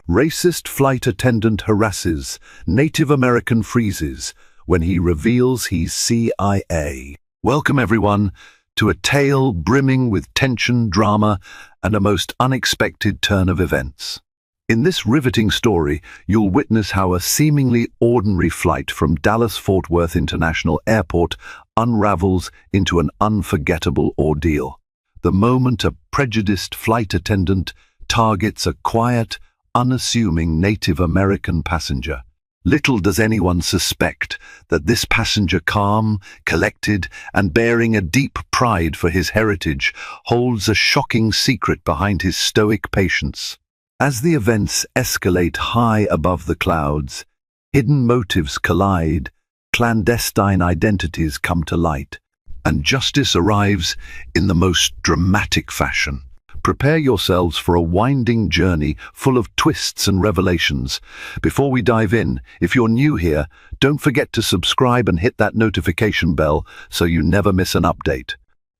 Racist flight attendant harasses Native American freezes when he reveals he's CIA. Welcome everyone to a tale brimming with tension, drama, and a most unexpected turn of events. In this riveting story, you'll witness how a seemingly ordinary flight from Dallas-Fort Worth International Airport unravels into an unforgettable ordeal. The moment a prejudiced flight attendant targets a quiet, unassuming Native American passenger. Little does anyone suspect that this passenger, calm, collected, and bearing a deep pride for his heritage, holds a shocking secret behind his stoic patience. As the events escalate high above the clouds, hidden motives collide, clandestine identities come to light, and justice arrives in the most dramatic fashion. Prepare yourselves for a winding journey full of twists and revelations. Before we dive in, if you're new here, don't forget to subscribe and hit that notification bell so you never miss an update.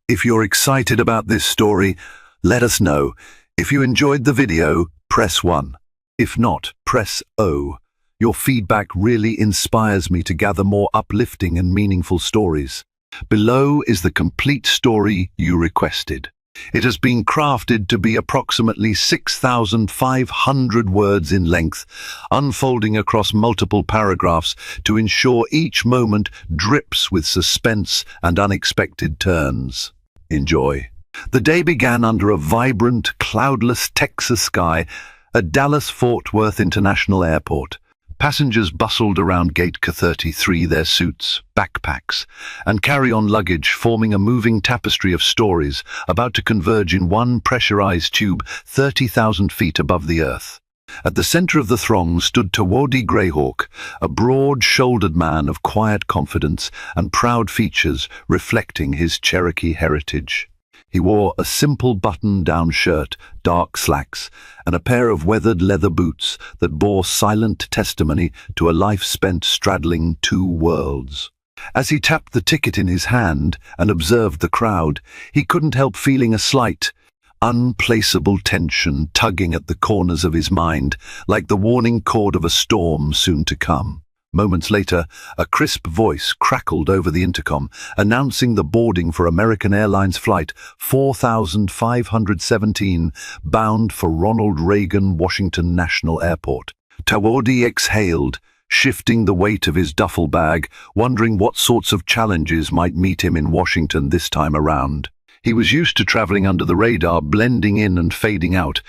If you're excited about this story, let us know. If you enjoyed the video, press 1. If not, press O. Your feedback really inspires me to gather more uplifting and meaningful stories. Below is the complete story you requested. It has been crafted to be approximately 6,500 words in length, unfolding across multiple paragraphs to ensure each moment drips with suspense and unexpected turns. Enjoy. The day began under a vibrant, cloudless Texas sky at Dallas-Fort Worth International Airport. Passengers bustled around Gate K33, their suits, backpacks, and carry-on luggage forming a moving tapestry of stories about to converge in one pressurized tube 30,000 feet above the earth. At the center of the throng stood Tawodi Greyhawk, a broad-shouldered man of quiet confidence and proud features reflecting his Cherokee heritage. He wore a simple button-down shirt, dark slacks, and a pair of weathered leather boots that bore silent testimony to a life spent straddling two worlds. As he tapped the ticket in his hand and observed the crowd, he couldn't help feeling a slight, unplaceable tension tugging at the corners of his mind, like the warning chord of a storm soon to come. Moments later, a crisp voice crackled over the intercom, announcing the boarding for American Airlines Flight 4517, bound for Ronald Reagan Washington National Airport. Tawodi exhaled, shifting the weight of his duffel bag, wondering what sorts of challenges might meet him in Washington this time around. He was used to traveling under the radar, blending in and fading out.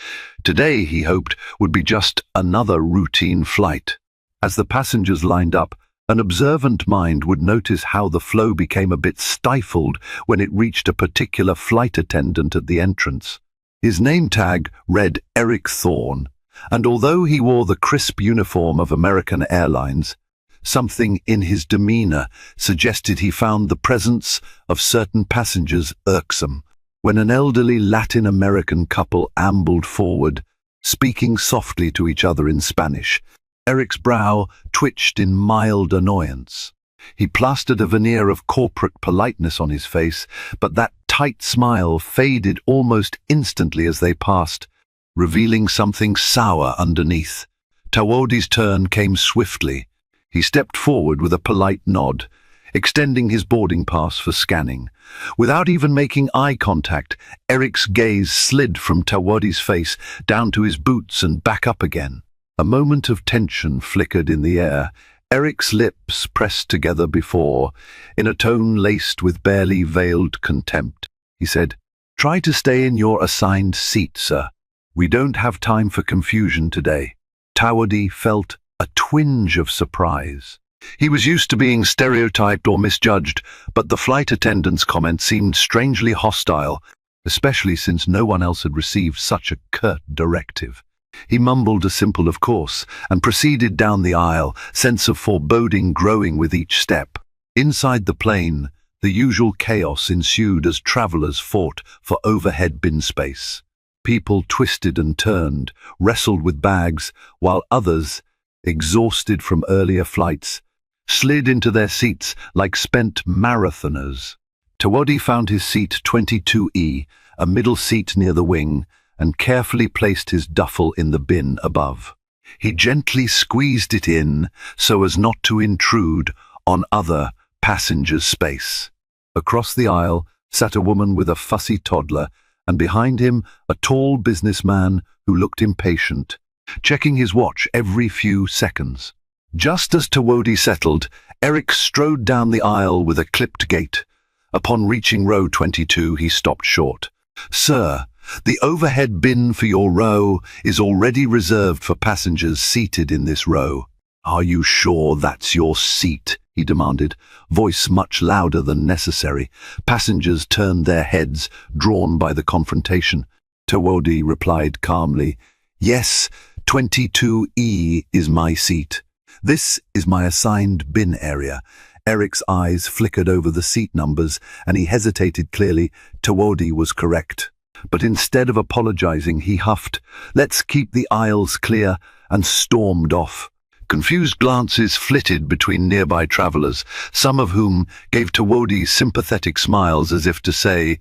Today, he hoped, would be just another routine flight. As the passengers lined up, an observant mind would notice how the flow became a bit stifled when it reached a particular flight attendant at the entrance. His name tag read Eric Thorne, and although he wore the crisp uniform of American Airlines, something in his demeanor suggested he found the presence of certain passengers irksome. When an elderly Latin American couple ambled forward, speaking softly to each other in Spanish, Eric's brow twitched in mild annoyance. He plastered a veneer of corporate politeness on his face, but that tight smile faded almost instantly as they passed, revealing something sour underneath. Tawodi's turn came swiftly. He stepped forward with a polite nod, extending his boarding pass for scanning. Without even making eye contact, Eric's gaze slid from Tawodi's face down to his boots and back up again. A moment of tension flickered in the air. Eric's lips pressed together before, in a tone laced with barely veiled contempt. He said, "Try to stay in your assigned seat, sir. We don't have time for confusion today." Tawodi felt a twinge of surprise. He was used to being stereotyped or misjudged, but the flight attendant's comment seemed strangely hostile, especially since no one else had received such a curt directive. He mumbled a simple "of course" and proceeded down the aisle, sense of foreboding growing with each step. Inside the plane, the usual chaos ensued as travelers fought for overhead bin space. People twisted and turned, wrestled with bags, while others, exhausted from earlier flights, slid into their seats like spent marathoners. Tawodi found his seat 22E, a middle seat near the wing, and carefully placed his duffel in the bin above. He gently squeezed it in so as not to intrude on other passengers' space. Across the aisle sat a woman with a fussy toddler, and behind him a tall businessman who looked impatient, checking his watch every few seconds. Just as Tawodi settled, Eric strode down the aisle with a clipped gait. Upon reaching row 22, he stopped short. "Sir, the overhead bin for your row is already reserved for passengers seated in this row." "Are you sure that's your seat?" he demanded, voice much louder than necessary. Passengers turned their heads, drawn by the confrontation. Tawodi replied calmly, "Yes, 22E is my seat. This is my assigned bin area." Eric's eyes flickered over the seat numbers, and he hesitated clearly. Tawodi was correct. But instead of apologizing, he huffed, "Let's keep the aisles clear," and stormed off. Confused glances flitted between nearby travelers, some of whom gave Tawodi sympathetic smiles as if to say,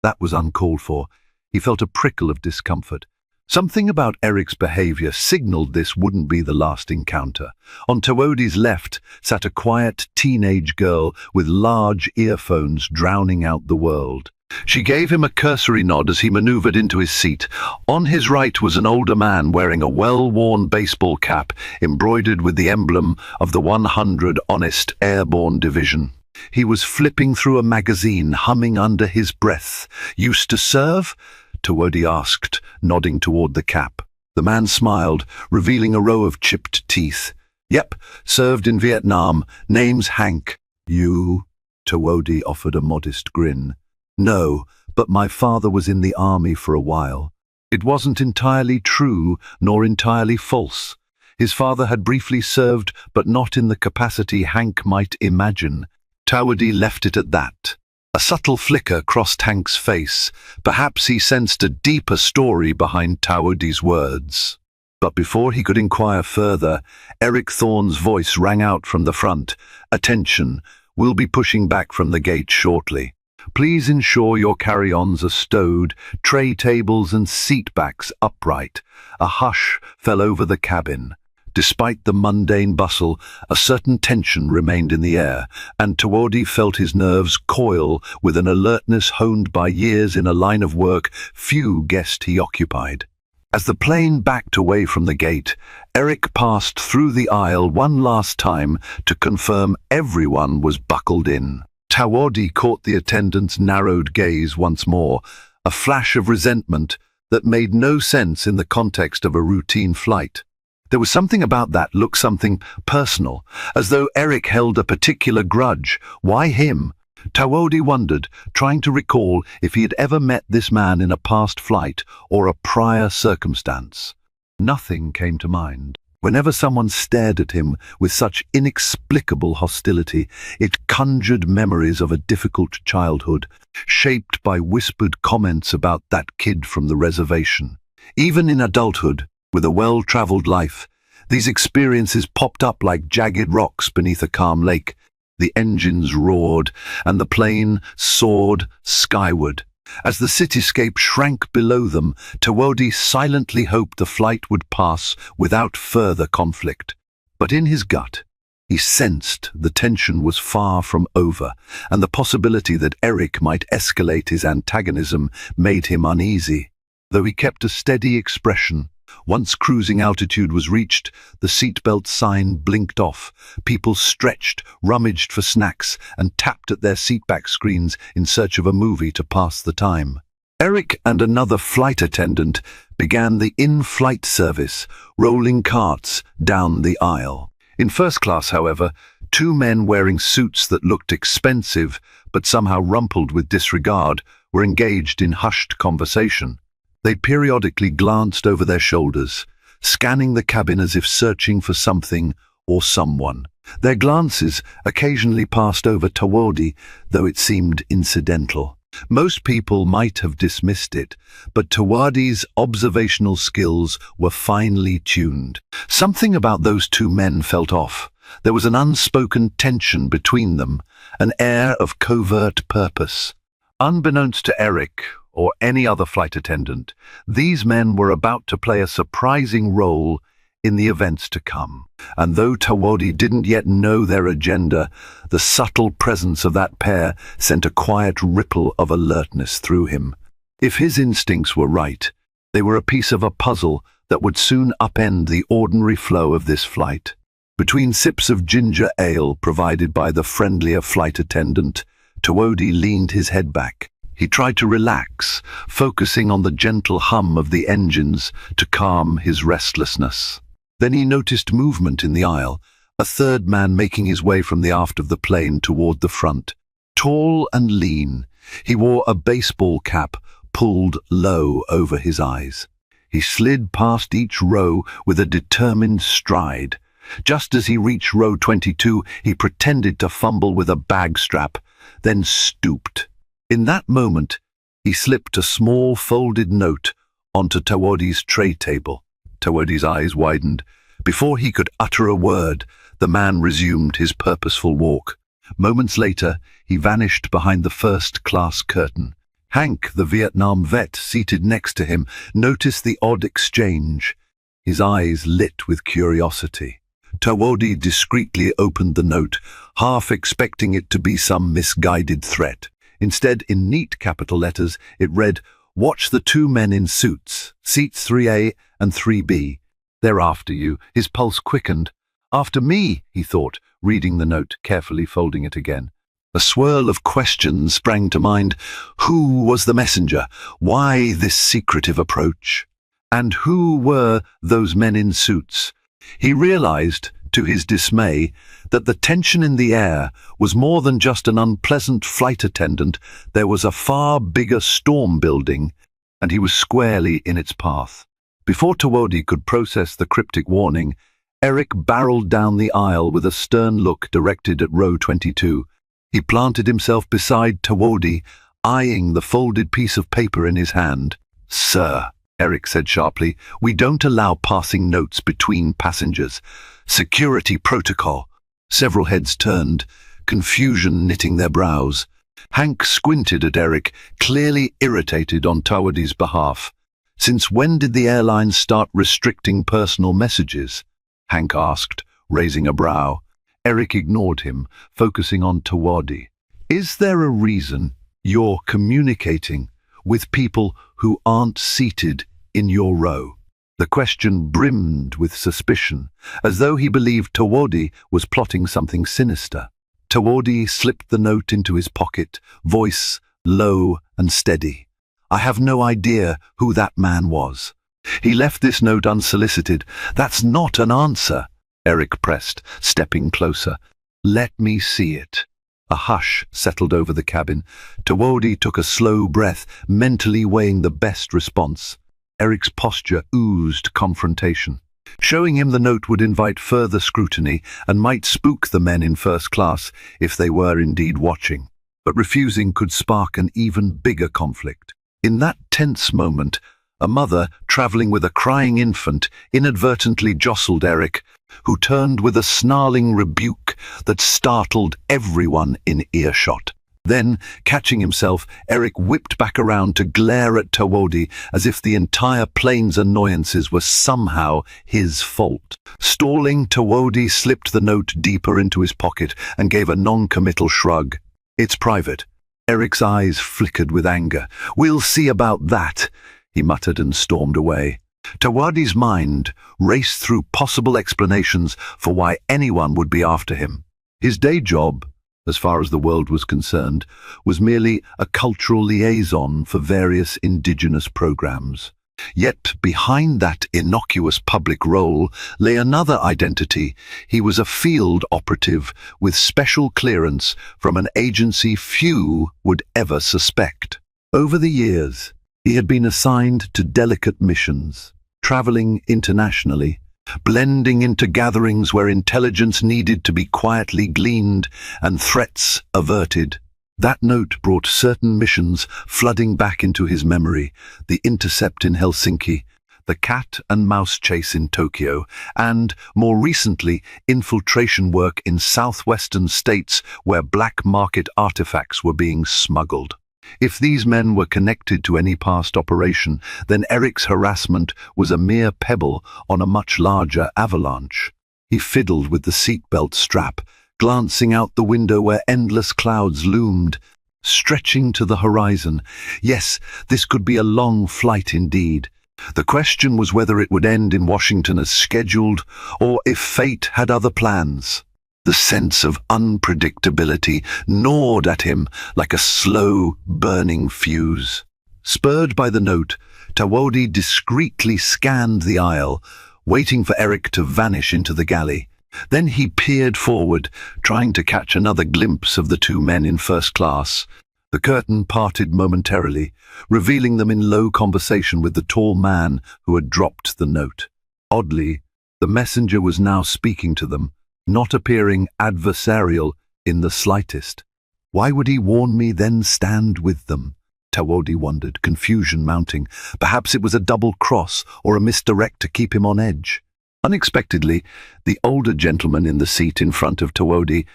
that was uncalled for. He felt a prickle of discomfort. Something about Eric's behavior signaled this wouldn't be the last encounter. On Tawodi's left sat a quiet teenage girl with large earphones drowning out the world. She gave him a cursory nod as he maneuvered into his seat. On his right was an older man wearing a well-worn baseball cap embroidered with the emblem of the 100 Honest Airborne Division. He was flipping through a magazine, humming under his breath. "Used to serve?" Tawodi asked, nodding toward the cap. The man smiled, revealing a row of chipped teeth. "Yep, served in Vietnam. Name's Hank." "You?" Tawodi offered a modest grin. "No, but my father was in the army for a while." It wasn't entirely true, nor entirely false. His father had briefly served, but not in the capacity Hank might imagine. Tawodi left it at that. A subtle flicker crossed Hank's face. Perhaps he sensed a deeper story behind Tawodi's words. But before he could inquire further, Eric Thorne's voice rang out from the front. "Attention, we'll be pushing back from the gate shortly. Please ensure your carry-ons are stowed, tray tables and seat backs upright." A hush fell over the cabin. Despite the mundane bustle, a certain tension remained in the air, and Tawodi felt his nerves coil with an alertness honed by years in a line of work few guessed he occupied. As the plane backed away from the gate, Eric passed through the aisle one last time to confirm everyone was buckled in. Tawodi caught the attendant's narrowed gaze once more, a flash of resentment that made no sense in the context of a routine flight. There was something about that look, something personal, as though Eric held a particular grudge. Why him? Tawodi wondered, trying to recall if he had ever met this man in a past flight or a prior circumstance. Nothing came to mind. Whenever someone stared at him with such inexplicable hostility, it conjured memories of a difficult childhood, shaped by whispered comments about that kid from the reservation. Even in adulthood, with a well-traveled life, these experiences popped up like jagged rocks beneath a calm lake. The engines roared, and the plane soared skyward. As the cityscape shrank below them, Tawodi silently hoped the flight would pass without further conflict. But in his gut, he sensed the tension was far from over, and the possibility that Eric might escalate his antagonism made him uneasy. Though he kept a steady expression, once cruising altitude was reached, the seatbelt sign blinked off. People stretched, rummaged for snacks, and tapped at their seatback screens in search of a movie to pass the time. Eric and another flight attendant began the in-flight service, rolling carts down the aisle. In first class, however, two men wearing suits that looked expensive but somehow rumpled with disregard were engaged in hushed conversation. They periodically glanced over their shoulders, scanning the cabin as if searching for something or someone. Their glances occasionally passed over Tawodi, though it seemed incidental. Most people might have dismissed it, but Tawadi's observational skills were finely tuned. Something about those two men felt off. There was an unspoken tension between them, an air of covert purpose. Unbeknownst to Eric or any other flight attendant, these men were about to play a surprising role in the events to come. And though Tawodi didn't yet know their agenda, the subtle presence of that pair sent a quiet ripple of alertness through him. If his instincts were right, they were a piece of a puzzle that would soon upend the ordinary flow of this flight. Between sips of ginger ale provided by the friendlier flight attendant, Tawodi leaned his head back. He tried to relax, focusing on the gentle hum of the engines to calm his restlessness. Then he noticed movement in the aisle, a third man making his way from the aft of the plane toward the front. Tall and lean, he wore a baseball cap pulled low over his eyes. He slid past each row with a determined stride. Just as he reached row 22, he pretended to fumble with a bag strap, then stooped. In that moment, he slipped a small folded note onto Tawodi's tray table. Tawodi's eyes widened. Before he could utter a word, the man resumed his purposeful walk. Moments later, he vanished behind the first-class curtain. Hank, the Vietnam vet seated next to him, noticed the odd exchange. His eyes lit with curiosity. Tawodi discreetly opened the note, half expecting it to be some misguided threat. Instead, in neat capital letters, it read, "Watch the two men in suits, seats 3A and 3B. They're after you." His pulse quickened. "After me," he thought, reading the note, carefully folding it again. A swirl of questions sprang to mind. Who was the messenger? Why this secretive approach? And who were those men in suits? He realized, to his dismay, that the tension in the air was more than just an unpleasant flight attendant. There was a far bigger storm building, and he was squarely in its path. Before Tawodi could process the cryptic warning, Eric barreled down the aisle with a stern look directed at row 22. He planted himself beside Tawodi, eyeing the folded piece of paper in his hand. "Sir," Eric said sharply, "we don't allow passing notes between passengers. Security protocol." Several heads turned, confusion knitting their brows. Hank squinted at Eric, clearly irritated on Tawodi's behalf. "Since when did the airlines start restricting personal messages?" Hank asked, raising a brow. Eric ignored him, focusing on Tawodi. "Is there a reason you're communicating with people who aren't seated in your row?" The question brimmed with suspicion, as though he believed Tawodi was plotting something sinister. Tawodi slipped the note into his pocket, voice low and steady. "I have no idea who that man was. He left this note unsolicited." "That's not an answer," Eric pressed, stepping closer. "Let me see it." A hush settled over the cabin. Tawodi took a slow breath, mentally weighing the best response. Eric's posture oozed confrontation. Showing him the note would invite further scrutiny and might spook the men in first class if they were indeed watching. But refusing could spark an even bigger conflict. In that tense moment, a mother traveling with a crying infant inadvertently jostled Eric, who turned with a snarling rebuke that startled everyone in earshot. Then, catching himself, Eric whipped back around to glare at Tawodi as if the entire plane's annoyances were somehow his fault. Stalling, Tawodi slipped the note deeper into his pocket and gave a non-committal shrug. "It's private." Eric's eyes flickered with anger. "We'll see about that," he muttered and stormed away. Tawadi's mind raced through possible explanations for why anyone would be after him. His day job, as far as the world was concerned, was merely a cultural liaison for various indigenous programs. Yet behind that innocuous public role lay another identity. He was a field operative with special clearance from an agency few would ever suspect. Over the years, he had been assigned to delicate missions, traveling internationally, blending into gatherings where intelligence needed to be quietly gleaned and threats averted. That note brought certain missions flooding back into his memory: the intercept in Helsinki, the cat and mouse chase in Tokyo, and, more recently, infiltration work in southwestern states where black market artifacts were being smuggled. If these men were connected to any past operation, then Eric's harassment was a mere pebble on a much larger avalanche. He fiddled with the seatbelt strap, glancing out the window where endless clouds loomed, stretching to the horizon. Yes, this could be a long flight indeed. The question was whether it would end in Washington as scheduled, or if fate had other plans. The sense of unpredictability gnawed at him like a slow, burning fuse. Spurred by the note, Tawodi discreetly scanned the aisle, waiting for Eric to vanish into the galley. Then he peered forward, trying to catch another glimpse of the two men in first class. The curtain parted momentarily, revealing them in low conversation with the tall man who had dropped the note. Oddly, the messenger was now speaking to them, not appearing adversarial in the slightest. Why would he warn me, then stand with them? Tawodi wondered, confusion mounting. Perhaps it was a double cross or a misdirect to keep him on edge. Unexpectedly, the older gentleman in the seat in front of Tawodi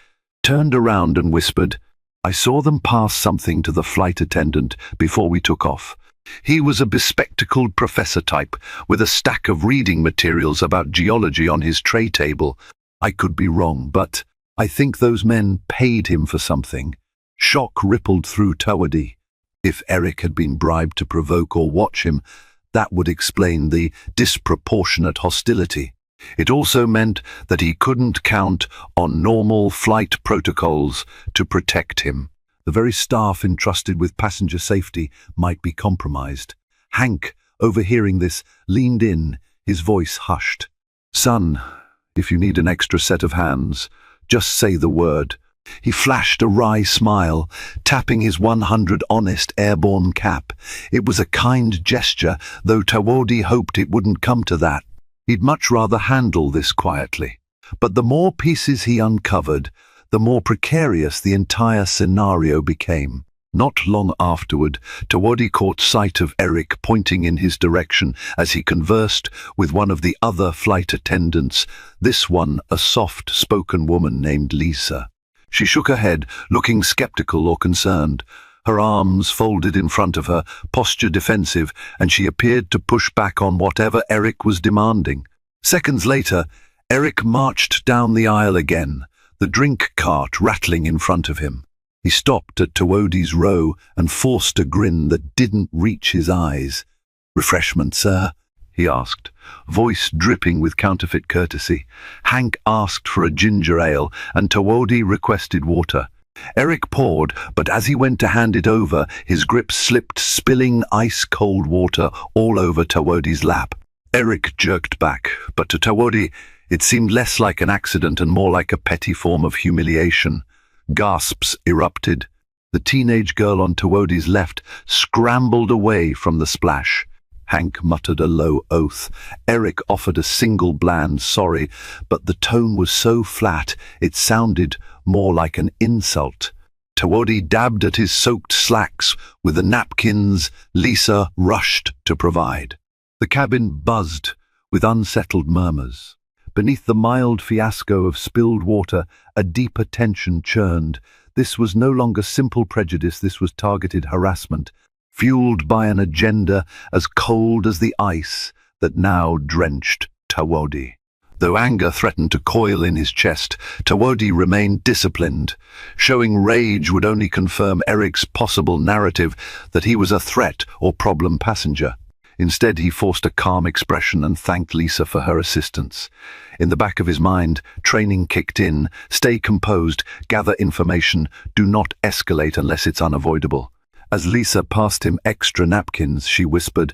turned around and whispered, "I saw them pass something to the flight attendant before we took off." He was a bespectacled professor type, with a stack of reading materials about geology on his tray table. I could be wrong, but I think those men paid him for something. Shock rippled through Tawodi. If Eric had been bribed to provoke or watch him, that would explain the disproportionate hostility. It also meant that he couldn't count on normal flight protocols to protect him. The very staff entrusted with passenger safety might be compromised. Hank, overhearing this, leaned in, his voice hushed. "Son, if you need an extra set of hands, just say the word." He flashed a wry smile, tapping his 100 honest airborne cap. It was a kind gesture, though Tawodi hoped it wouldn't come to that. He'd much rather handle this quietly. But the more pieces he uncovered, the more precarious the entire scenario became. Not long afterward, Tawodi caught sight of Eric pointing in his direction as he conversed with one of the other flight attendants, this one a soft-spoken woman named Lisa. She shook her head, looking skeptical or concerned. Her arms folded in front of her, posture defensive, and she appeared to push back on whatever Eric was demanding. Seconds later, Eric marched down the aisle again, the drink cart rattling in front of him. He stopped at Tawodi's row and forced a grin that didn't reach his eyes. "Refreshment, sir?" he asked, voice dripping with counterfeit courtesy. Hank asked for a ginger ale, and Tawodi requested water. Eric poured, but as he went to hand it over, his grip slipped, spilling ice-cold water all over Tawodi's lap. Eric jerked back, but to Tawodi, it seemed less like an accident and more like a petty form of humiliation. Gasps erupted. The teenage girl on Tawodi's left scrambled away from the splash. Hank muttered a low oath. Eric offered a single bland sorry, but the tone was so flat it sounded more like an insult. Tawodi dabbed at his soaked slacks with the napkins Lisa rushed to provide. The cabin buzzed with unsettled murmurs. Beneath the mild fiasco of spilled water, a deeper tension churned. This was no longer simple prejudice, this was targeted harassment, fueled by an agenda as cold as the ice that now drenched Tawodi. Though anger threatened to coil in his chest, Tawodi remained disciplined. Showing rage would only confirm Eric's possible narrative that he was a threat or problem passenger. Instead, he forced a calm expression and thanked Lisa for her assistance. In the back of his mind, training kicked in. Stay composed, gather information, do not escalate unless it's unavoidable. As Lisa passed him extra napkins, she whispered,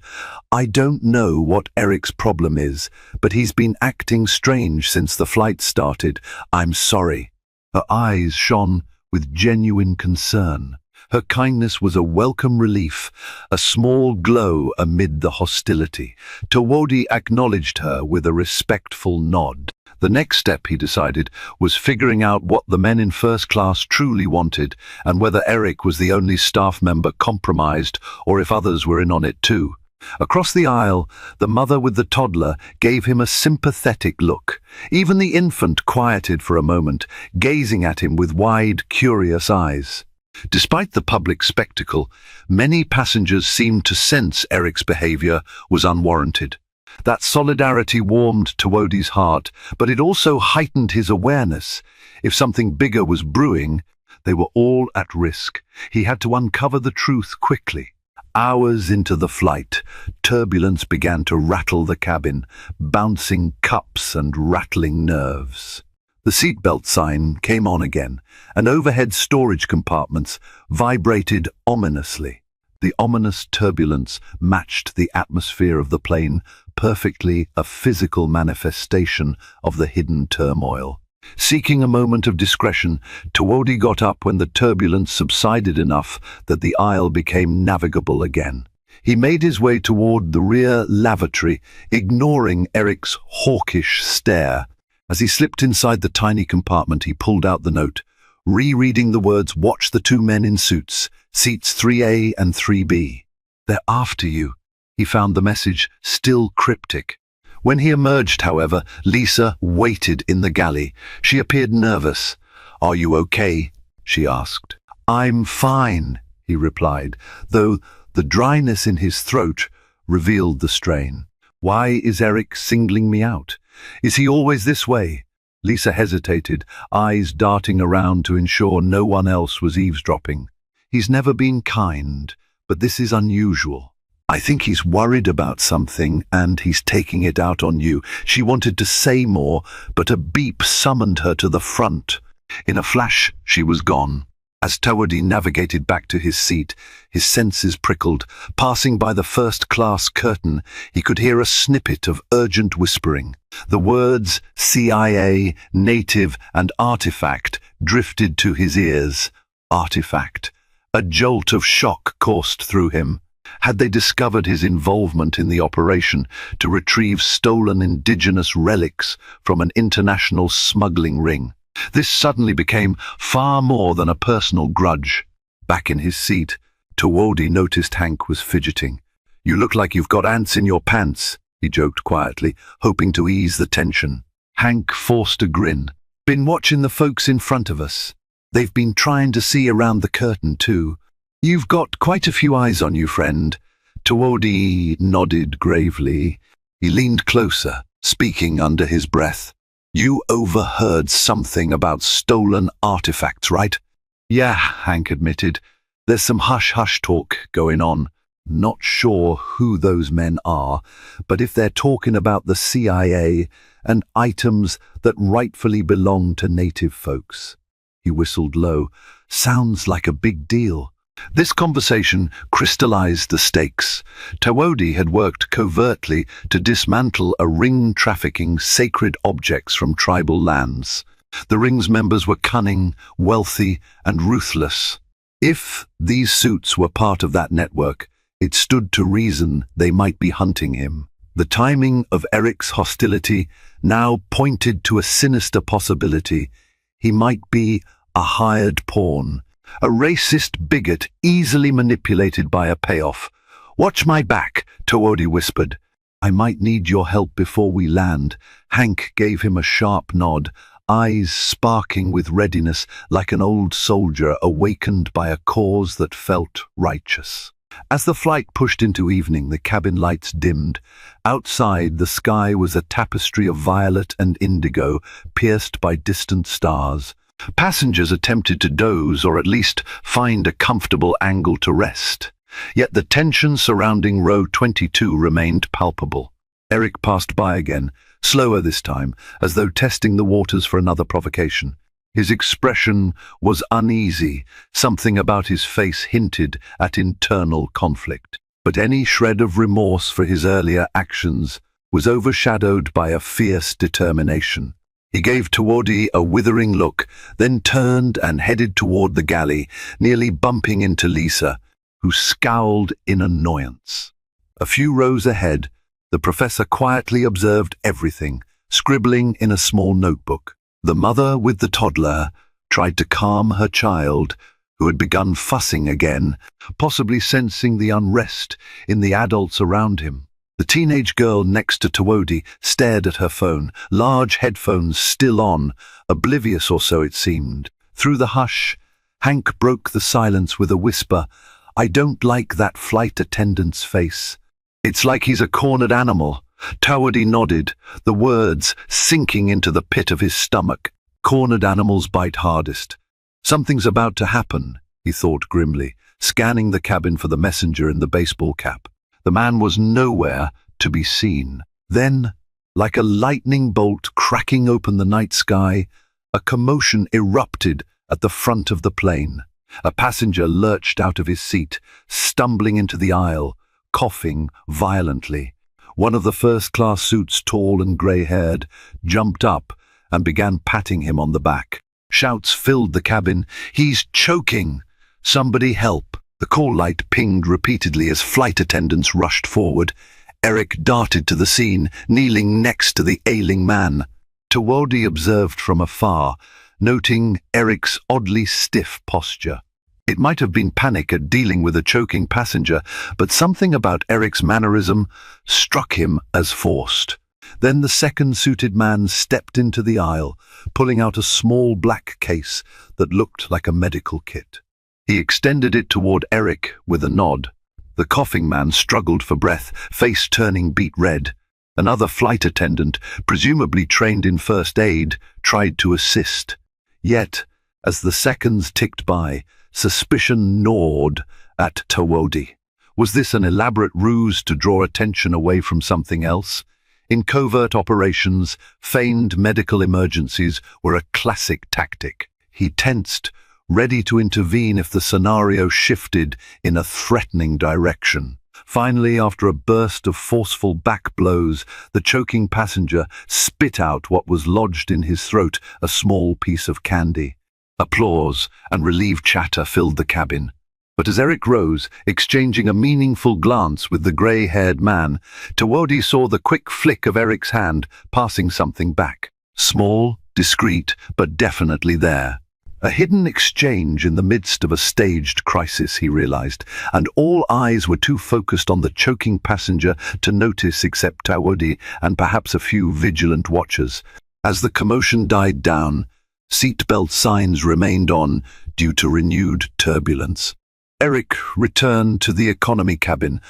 "I don't know what Eric's problem is, but he's been acting strange since the flight started. I'm sorry." Her eyes shone with genuine concern. Her kindness was a welcome relief, a small glow amid the hostility. Tawodi acknowledged her with a respectful nod. The next step, he decided, was figuring out what the men in first class truly wanted and whether Eric was the only staff member compromised or if others were in on it too. Across the aisle, the mother with the toddler gave him a sympathetic look. Even the infant quieted for a moment, gazing at him with wide, curious eyes. Despite the public spectacle, many passengers seemed to sense Eric's behavior was unwarranted. That solidarity warmed Tawodi's heart, but it also heightened his awareness. If something bigger was brewing, they were all at risk. He had to uncover the truth quickly. Hours into the flight, turbulence began to rattle the cabin, bouncing cups and rattling nerves. The seatbelt sign came on again, and overhead storage compartments vibrated ominously. The ominous turbulence matched the atmosphere of the plane perfectly, a physical manifestation of the hidden turmoil. Seeking a moment of discretion, Tawodi got up when the turbulence subsided enough that the aisle became navigable again. He made his way toward the rear lavatory, ignoring Eric's hawkish stare. As he slipped inside the tiny compartment, he pulled out the note, rereading the words, "Watch the two men in suits, seats 3A and 3B. They're after you." He found the message still cryptic. When he emerged, however, Lisa waited in the galley. She appeared nervous. "Are you okay?" she asked. "I'm fine," he replied, though the dryness in his throat revealed the strain. "Why is Eric singling me out? Is he always this way?" Lisa hesitated, eyes darting around to ensure no one else was eavesdropping. "He's never been kind, but this is unusual. I think he's worried about something and he's taking it out on you." She wanted to say more, but a beep summoned her to the front. In a flash, she was gone. As Tawodi navigated back to his seat, his senses prickled. Passing by the first-class curtain, he could hear a snippet of urgent whispering. The words CIA, native, and artifact drifted to his ears. Artifact. A jolt of shock coursed through him. Had they discovered his involvement in the operation to retrieve stolen indigenous relics from an international smuggling ring? This suddenly became far more than a personal grudge. Back in his seat, Tawodi noticed Hank was fidgeting. "You look like you've got ants in your pants," he joked quietly, hoping to ease the tension. Hank forced a grin. "Been watching the folks in front of us. They've been trying to see around the curtain, too. You've got quite a few eyes on you, friend." Tawodi nodded gravely. He leaned closer, speaking under his breath. "You overheard something about stolen artifacts, right?" "Yeah," Hank admitted. "There's some hush-hush talk going on. Not sure who those men are, but if they're talking about the CIA and items that rightfully belong to native folks." He whistled low. "Sounds like a big deal." This conversation crystallized the stakes. Tawodi had worked covertly to dismantle a ring trafficking sacred objects from tribal lands. The ring's members were cunning, wealthy, and ruthless. If these suits were part of that network, it stood to reason they might be hunting him. The timing of Eric's hostility now pointed to a sinister possibility. He might be a hired pawn, a racist bigot easily manipulated by a payoff. "Watch my back," Tawodi whispered. "I might need your help before we land." Hank gave him a sharp nod, eyes sparking with readiness like an old soldier awakened by a cause that felt righteous. As the flight pushed into evening, the cabin lights dimmed. Outside, the sky was a tapestry of violet and indigo, pierced by distant stars. Passengers attempted to doze or at least find a comfortable angle to rest. Yet the tension surrounding row 22 remained palpable. Eric passed by again, slower this time, as though testing the waters for another provocation. His expression was uneasy. Something about his face hinted at internal conflict. But any shred of remorse for his earlier actions was overshadowed by a fierce determination. He gave Tawodi a withering look, then turned and headed toward the galley, nearly bumping into Lisa, who scowled in annoyance. A few rows ahead, the professor quietly observed everything, scribbling in a small notebook. The mother with the toddler tried to calm her child, who had begun fussing again, possibly sensing the unrest in the adults around him. The teenage girl next to Tawodi stared at her phone, large headphones still on, oblivious or so it seemed. Through the hush, Hank broke the silence with a whisper. "I don't like that flight attendant's face. It's like he's a cornered animal." Tawadi nodded, the words sinking into the pit of his stomach. Cornered animals bite hardest. Something's about to happen, he thought grimly, scanning the cabin for the messenger in the baseball cap. The man was nowhere to be seen. Then, like a lightning bolt cracking open the night sky, a commotion erupted at the front of the plane. A passenger lurched out of his seat, stumbling into the aisle, coughing violently. One of the first-class suits, tall and grey-haired, jumped up and began patting him on the back. Shouts filled the cabin. "He's choking! Somebody help!" The call light pinged repeatedly as flight attendants rushed forward. Eric darted to the scene, kneeling next to the ailing man. Tawadi observed from afar, noting Eric's oddly stiff posture. It might have been panic at dealing with a choking passenger, but something about Eric's mannerism struck him as forced. Then the second-suited man stepped into the aisle, pulling out a small black case that looked like a medical kit. He extended it toward Eric with a nod. The coughing man struggled for breath, face turning beet red. Another flight attendant, presumably trained in first aid, tried to assist. Yet, as the seconds ticked by, suspicion gnawed at Tawadi. Was this an elaborate ruse to draw attention away from something else? In covert operations, feigned medical emergencies were a classic tactic. He tensed, ready to intervene if the scenario shifted in a threatening direction. Finally, after a burst of forceful back blows, the choking passenger spit out what was lodged in his throat, a small piece of candy. Applause and relieved chatter filled the cabin. But as Eric rose, exchanging a meaningful glance with the grey-haired man, Tawadi saw the quick flick of Eric's hand, passing something back. Small, discreet, but definitely there. A hidden exchange in the midst of a staged crisis, he realized, and all eyes were too focused on the choking passenger to notice except Tawadi and perhaps a few vigilant watchers. As the commotion died down, seatbelt signs remained on due to renewed turbulence. Eric returned to the economy cabin,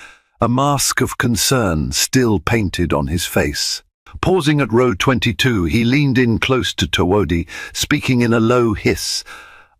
a mask of concern still painted on his face. Pausing at row 22, he leaned in close to Tawadi, speaking in a low hiss.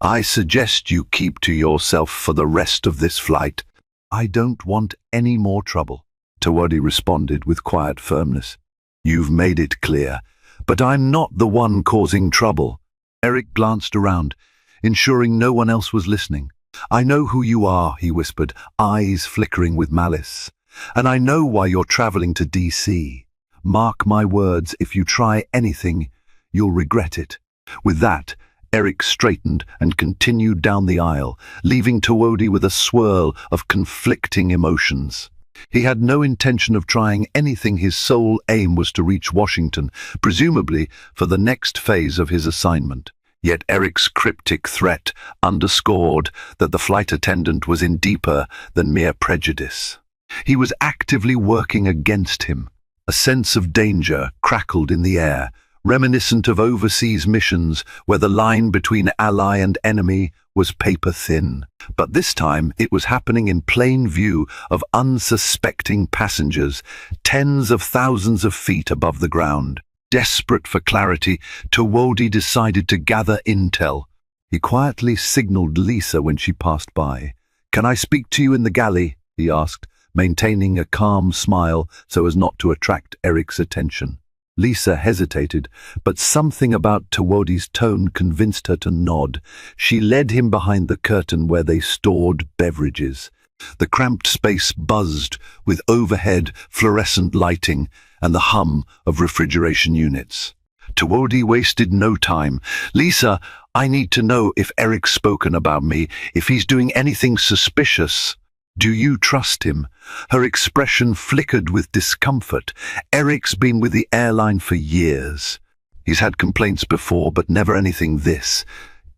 "I suggest you keep to yourself for the rest of this flight." "I don't want any more trouble," Tawadi responded with quiet firmness. "You've made it clear, but I'm not the one causing trouble." Eric glanced around, ensuring no one else was listening. "I know who you are," he whispered, eyes flickering with malice. "And I know why you're traveling to DC. Mark my words, if you try anything, you'll regret it." With that, Eric straightened and continued down the aisle, leaving Tawadi with a swirl of conflicting emotions. He had no intention of trying anything. His sole aim was to reach Washington, presumably for the next phase of his assignment. Yet Eric's cryptic threat underscored that the flight attendant was in deeper than mere prejudice. He was actively working against him. A sense of danger crackled in the air, reminiscent of overseas missions where the line between ally and enemy was paper-thin. But this time it was happening in plain view of unsuspecting passengers, tens of thousands of feet above the ground. Desperate for clarity, Tawadi decided to gather intel. He quietly signaled Lisa when she passed by. "Can I speak to you in the galley?" he asked, maintaining a calm smile so as not to attract Eric's attention. Lisa hesitated, but something about Tawadi's tone convinced her to nod. She led him behind the curtain where they stored beverages. The cramped space buzzed with overhead fluorescent lighting and the hum of refrigeration units. Tawadi wasted no time. "Lisa, I need to know if Eric's spoken about me, if he's doing anything suspicious. Do you trust him?" Her expression flickered with discomfort. Eric's been with the airline for years. He's had complaints before, but never anything this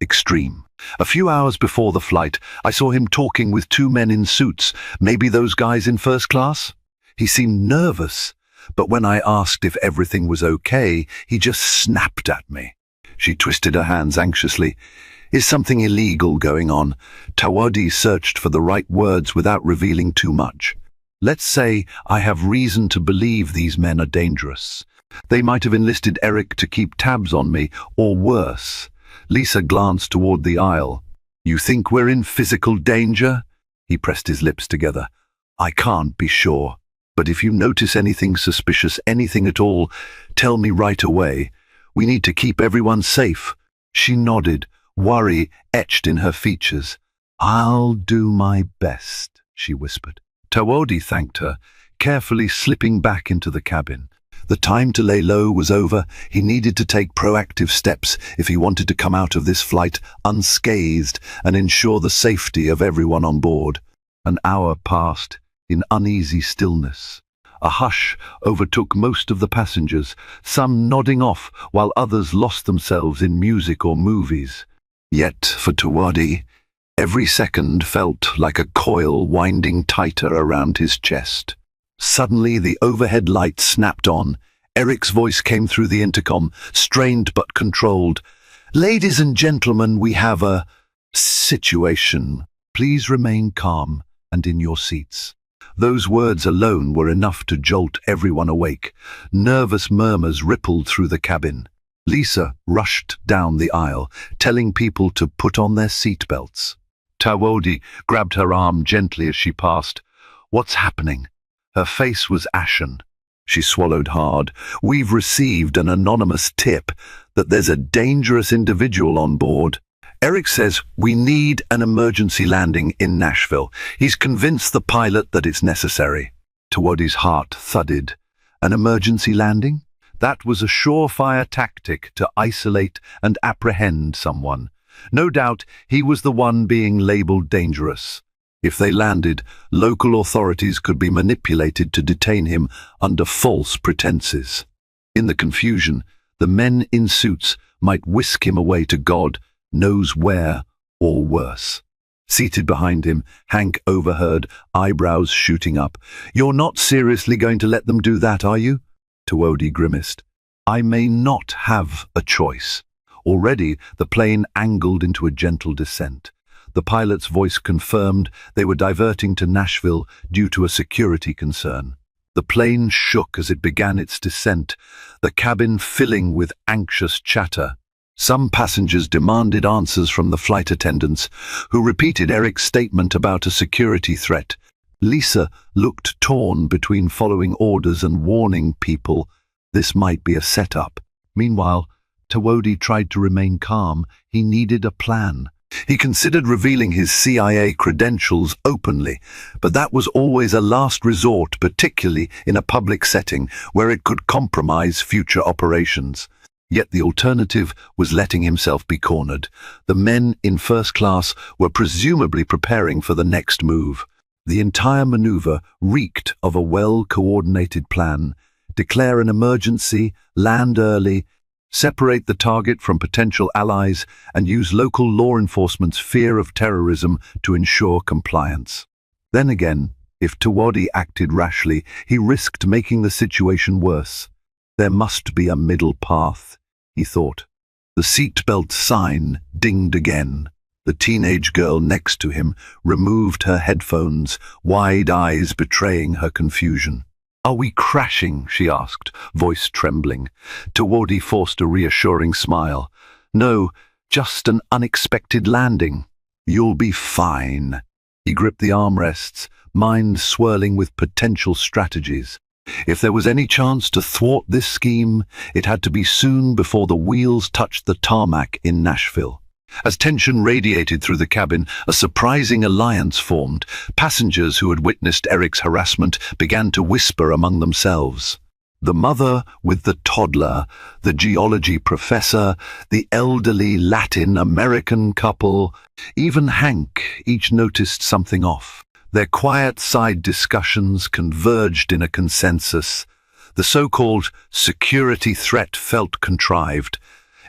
extreme. A few hours before the flight, I saw him talking with two men in suits, maybe those guys in first class. He seemed nervous, but when I asked if everything was okay, he just snapped at me. She twisted her hands anxiously. Is something illegal going on? Tawadi searched for the right words without revealing too much. Let's say I have reason to believe these men are dangerous. They might have enlisted Eric to keep tabs on me, or worse. Lisa glanced toward the aisle. You think we're in physical danger? He pressed his lips together. I can't be sure. But if you notice anything suspicious, anything at all, tell me right away. We need to keep everyone safe. She nodded, worry etched in her features. I'll do my best, she whispered. Tawadi thanked her, carefully slipping back into the cabin. The time to lay low was over. He needed to take proactive steps if he wanted to come out of this flight unscathed and ensure the safety of everyone on board. An hour passed in uneasy stillness. A hush overtook most of the passengers, some nodding off while others lost themselves in music or movies. Yet, for Tawadi, every second felt like a coil winding tighter around his chest. Suddenly, the overhead light snapped on. Eric's voice came through the intercom, strained but controlled. Ladies and gentlemen, we have a situation. Please remain calm and in your seats. Those words alone were enough to jolt everyone awake. Nervous murmurs rippled through the cabin. Lisa rushed down the aisle, telling people to put on their seatbelts. Tawadi grabbed her arm gently as she passed. What's happening? Her face was ashen. She swallowed hard. We've received an anonymous tip that there's a dangerous individual on board. Eric says we need an emergency landing in Nashville. He's convinced the pilot that it's necessary. Tawadi's heart thudded. An emergency landing? That was a surefire tactic to isolate and apprehend someone. No doubt he was the one being labeled dangerous. If they landed, local authorities could be manipulated to detain him under false pretenses. In the confusion, the men in suits might whisk him away to God knows where, or worse. Seated behind him, Hank overheard, eyebrows shooting up. You're not seriously going to let them do that, are you? Tawadi grimaced. I may not have a choice. Already, the plane angled into a gentle descent. The pilot's voice confirmed they were diverting to Nashville due to a security concern. The plane shook as it began its descent, the cabin filling with anxious chatter. Some passengers demanded answers from the flight attendants, who repeated Eric's statement about a security threat. Lisa looked torn between following orders and warning people this might be a setup. Meanwhile, Tawadi tried to remain calm. He needed a plan. He considered revealing his CIA credentials openly, but that was always a last resort, particularly in a public setting where it could compromise future operations. Yet the alternative was letting himself be cornered. The men in first class were presumably preparing for the next move. The entire maneuver reeked of a well-coordinated plan. Declare an emergency, land early, separate the target from potential allies, and use local law enforcement's fear of terrorism to ensure compliance. Then again, if Tawadi acted rashly, he risked making the situation worse. There must be a middle path, he thought. The seatbelt sign dinged again. The teenage girl next to him removed her headphones, wide eyes betraying her confusion. Are we crashing? She asked, voice trembling. Tawadi forced a reassuring smile. No, just an unexpected landing. You'll be fine. He gripped the armrests, mind swirling with potential strategies. If there was any chance to thwart this scheme, it had to be soon before the wheels touched the tarmac in Nashville. As tension radiated through the cabin, a surprising alliance formed. Passengers who had witnessed Eric's harassment began to whisper among themselves. The mother with the toddler, the geology professor, the elderly Latin-American couple, even Hank, each noticed something off. Their quiet side discussions converged in a consensus. The so-called security threat felt contrived,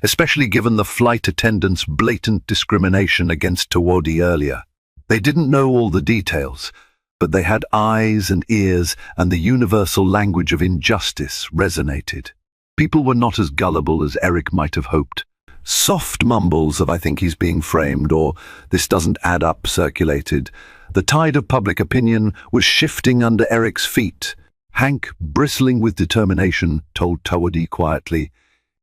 especially given the flight attendants' blatant discrimination against Tawadi earlier. They didn't know all the details, but they had eyes and ears, and the universal language of injustice resonated. People were not as gullible as Eric might have hoped. Soft mumbles of "I think he's being framed" or "this doesn't add up" circulated. The tide of public opinion was shifting under Eric's feet. Hank, bristling with determination, told Tawadi quietly,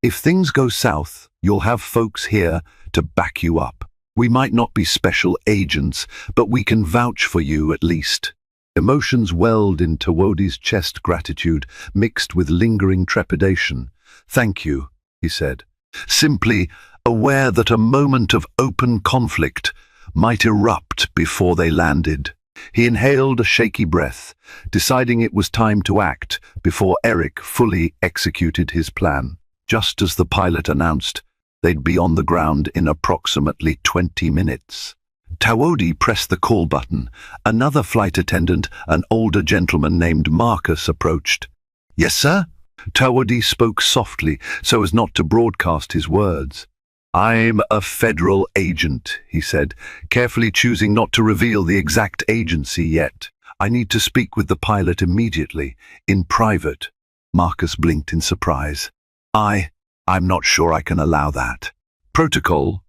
"If things go south, you'll have folks here to back you up. We might not be special agents, but we can vouch for you at least." Emotions welled in Tawadi's chest, gratitude mixed with lingering trepidation. "Thank you," he said, simply aware that a moment of open conflict might erupt before they landed. He inhaled a shaky breath, deciding it was time to act before Eric fully executed his plan. Just as the pilot announced, they'd be on the ground in approximately 20 minutes. Tawadi pressed the call button. Another flight attendant, an older gentleman named Marcus, approached. "Yes, sir?" Tawadi spoke softly so as not to broadcast his words. "I'm a federal agent," he said, carefully choosing not to reveal the exact agency yet. "I need to speak with the pilot immediately, in private." Marcus blinked in surprise. I'm not sure I can allow that. Protocol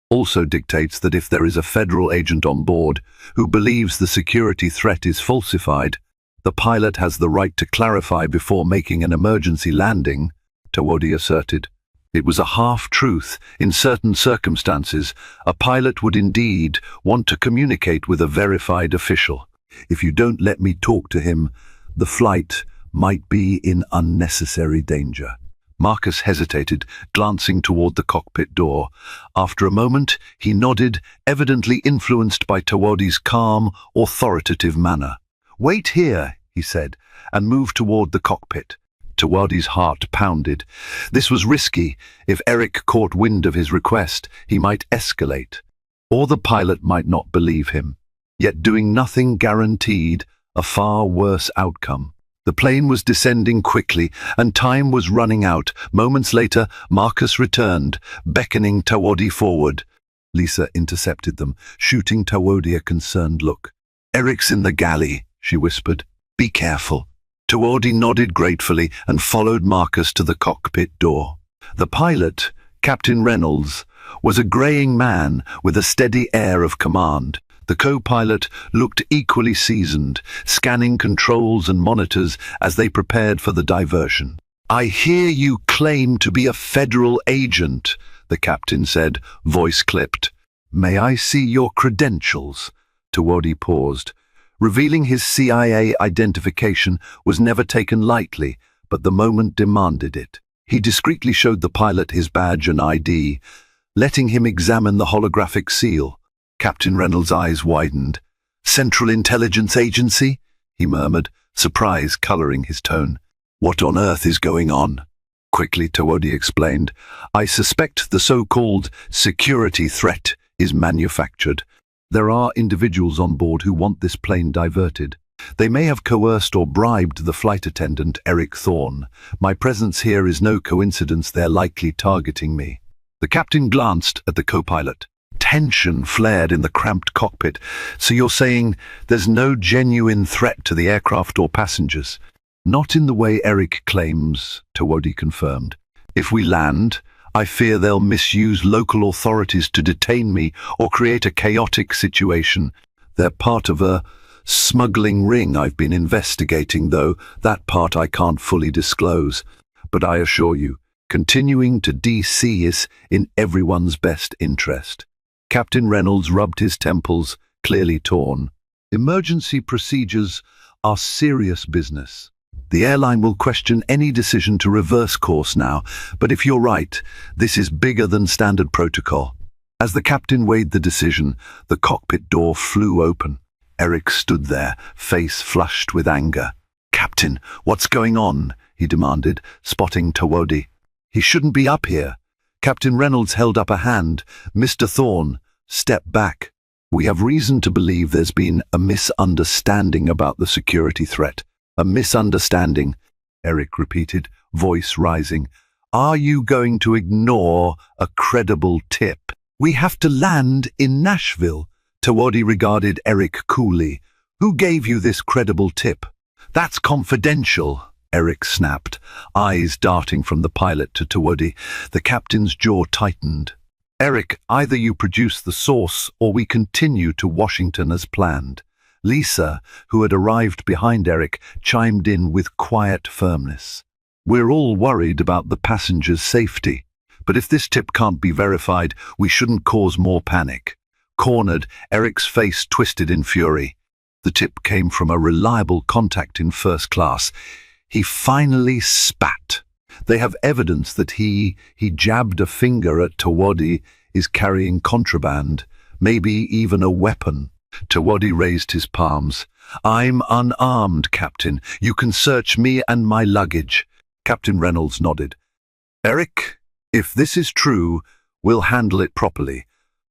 also dictates that if there is a federal agent on board who believes the security threat is falsified, the pilot has the right to clarify before making an emergency landing, Tawadi asserted. It was a half-truth. In certain circumstances, a pilot would indeed want to communicate with a verified official. "If you don't let me talk to him, the flight might be in unnecessary danger." Marcus hesitated, glancing toward the cockpit door. After a moment, he nodded, evidently influenced by Tawadi's calm, authoritative manner. "Wait here," he said, and moved toward the cockpit. Tawadi's heart pounded. This was risky. If Eric caught wind of his request, he might escalate, or the pilot might not believe him. Yet doing nothing guaranteed a far worse outcome. The plane was descending quickly, and time was running out. Moments later, Marcus returned, beckoning Tawadi forward. Lisa intercepted them, shooting Tawadi a concerned look. "Eric's in the galley," she whispered. "Be careful." Tawadi nodded gratefully and followed Marcus to the cockpit door. The pilot, Captain Reynolds, was a graying man with a steady air of command. The co-pilot looked equally seasoned, scanning controls and monitors as they prepared for the diversion. "I hear you claim to be a federal agent," the captain said, voice clipped. "May I see your credentials?" Tawadi paused. Revealing his CIA identification was never taken lightly, but the moment demanded it. He discreetly showed the pilot his badge and ID, letting him examine the holographic seal. Captain Reynolds' eyes widened. "Central Intelligence Agency?" he murmured, surprise coloring his tone. "What on earth is going on?" Quickly, Tawadi explained. "I suspect the so-called security threat is manufactured. There are individuals on board who want this plane diverted. They may have coerced or bribed the flight attendant, Eric Thorne. My presence here is no coincidence. They're likely targeting me." The captain glanced at the co-pilot. Tension flared in the cramped cockpit. "So you're saying there's no genuine threat to the aircraft or passengers?" "Not in the way Eric claims," Tawadi confirmed. "If we land, I fear they'll misuse local authorities to detain me or create a chaotic situation. They're part of a smuggling ring I've been investigating, though that part I can't fully disclose. But I assure you, continuing to DC is in everyone's best interest." Captain Reynolds rubbed his temples, clearly torn. "Emergency procedures are serious business. The airline will question any decision to reverse course now, but if you're right, this is bigger than standard protocol." As the captain weighed the decision, the cockpit door flew open. Eric stood there, face flushed with anger. "Captain, what's going on?" he demanded, spotting Tawadi. "He shouldn't be up here." Captain Reynolds held up a hand. "Mr. Thorne, step back. We have reason to believe there's been a misunderstanding about the security threat." "A misunderstanding," Eric repeated, voice rising. "Are you going to ignore a credible tip?" "We have to land in Nashville." Tawadi regarded Eric coolly. "Who gave you this credible tip?" "That's confidential," Eric snapped, eyes darting from the pilot to Tawodi. The captain's jaw tightened. Eric, either you produce the source or we continue to Washington as planned. Lisa, who had arrived behind Eric, chimed in with quiet firmness. We're all worried about the passengers' safety, but if this tip can't be verified, we shouldn't cause more panic. Cornered, Eric's face twisted in fury. The tip came from a reliable contact in first class. He finally spat. They have evidence that he jabbed a finger at Tawodi, is carrying contraband, maybe even a weapon. Tawodi raised his palms. I'm unarmed, Captain. You can search me and my luggage. Captain Reynolds nodded. Eric, if this is true, we'll handle it properly.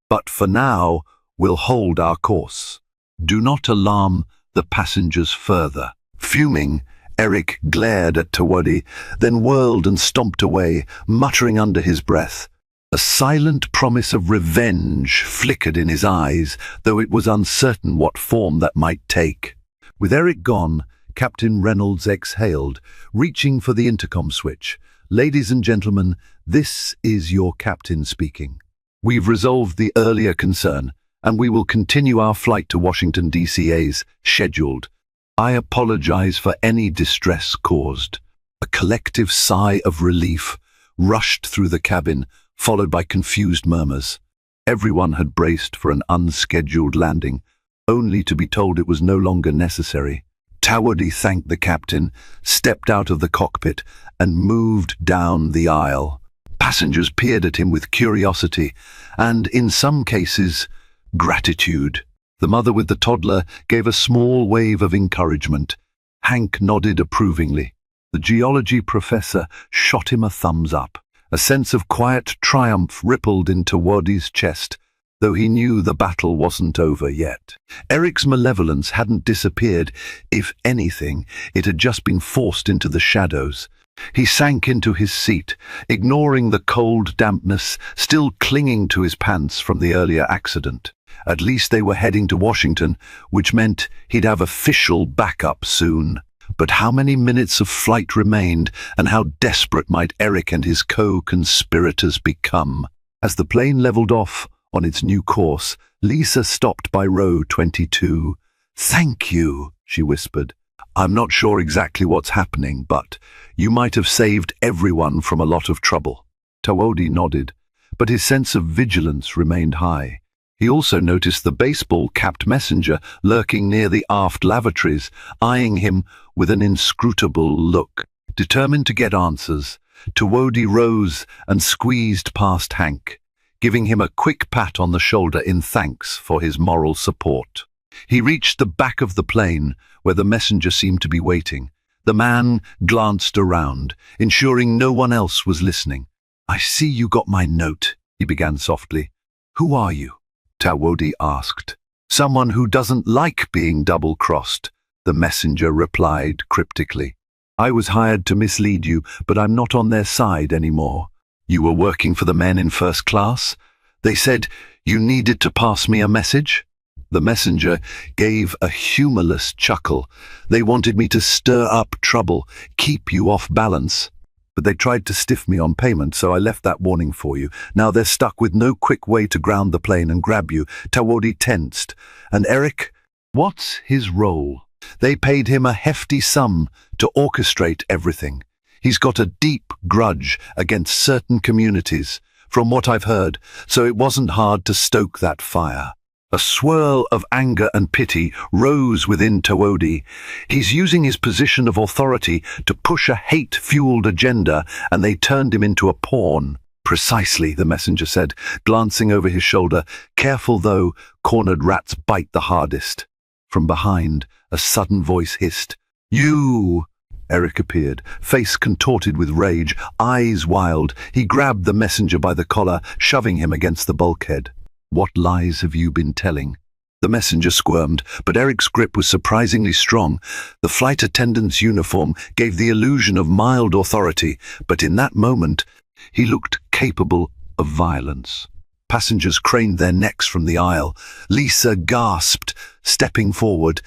But for now, we'll hold our course. Do not alarm the passengers further. Fuming, Eric glared at Tawodi, then whirled and stomped away, muttering under his breath. A silent promise of revenge flickered in his eyes, though it was uncertain what form that might take. With Eric gone, Captain Reynolds exhaled, reaching for the intercom switch. Ladies and gentlemen, this is your captain speaking. We've resolved the earlier concern, and we will continue our flight to Washington, D.C. as scheduled. I apologize for any distress caused. A collective sigh of relief rushed through the cabin, followed by confused murmurs. Everyone had braced for an unscheduled landing, only to be told it was no longer necessary. Tawodi thanked the captain, stepped out of the cockpit, and moved down the aisle. Passengers peered at him with curiosity, and, in some cases, gratitude. The mother with the toddler gave a small wave of encouragement. Hank nodded approvingly. The geology professor shot him a thumbs up. A sense of quiet triumph rippled in Tawodi's chest, though he knew the battle wasn't over yet. Eric's malevolence hadn't disappeared. If anything, it had just been forced into the shadows. He sank into his seat, ignoring the cold dampness still clinging to his pants from the earlier accident. At least they were heading to Washington, which meant he'd have official backup soon. But how many minutes of flight remained, and how desperate might Eric and his co-conspirators become? As the plane leveled off on its new course, Lisa stopped by row 22. "Thank you," she whispered. "I'm not sure exactly what's happening, but you might have saved everyone from a lot of trouble." Tawodi nodded, but his sense of vigilance remained high. He also noticed the baseball-capped messenger lurking near the aft lavatories, eyeing him with an inscrutable look. Determined to get answers, Tawodi rose and squeezed past Hank, giving him a quick pat on the shoulder in thanks for his moral support. He reached the back of the plane, where the messenger seemed to be waiting. The man glanced around, ensuring no one else was listening. "I see you got my note," he began softly. "Who are you?" Tawodi asked. "Someone who doesn't like being double-crossed," the messenger replied cryptically. "I was hired to mislead you, but I'm not on their side anymore." "You were working for the men in first class? They said you needed to pass me a message?" The messenger gave a humorless chuckle. "They wanted me to stir up trouble, keep you off balance. But they tried to stiff me on payment, so I left that warning for you. Now they're stuck with no quick way to ground the plane and grab you." Tawodi tensed. "And Eric? What's his role?" "They paid him a hefty sum to orchestrate everything. He's got a deep grudge against certain communities, from what I've heard, so it wasn't hard to stoke that fire." A swirl of anger and pity rose within Tawodi. He's using his position of authority to push a hate-fueled agenda, and they turned him into a pawn. "Precisely," the messenger said, glancing over his shoulder. "Careful, though, cornered rats bite the hardest." From behind, a sudden voice hissed. "You!" Eric appeared, face contorted with rage, eyes wild. He grabbed the messenger by the collar, shoving him against the bulkhead. "What lies have you been telling?" The messenger squirmed, but Eric's grip was surprisingly strong. The flight attendant's uniform gave the illusion of mild authority, but in that moment, he looked capable of violence. Passengers craned their necks from the aisle. Lisa gasped, stepping forward.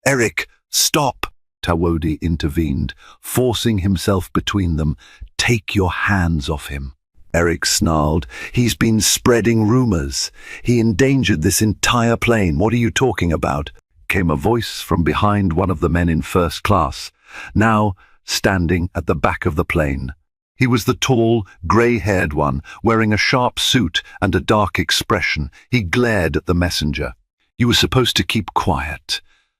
"Eric, stop!" Tawodi intervened, forcing himself between them. "Take your hands off him." Eric snarled. "He's been spreading rumors. He endangered this entire plane. What are you talking about?" Came a voice from behind one of the men in first class, now standing at the back of the plane. He was the tall, grey-haired one, wearing a sharp suit and a dark expression. He glared at the messenger. "You were supposed to keep quiet."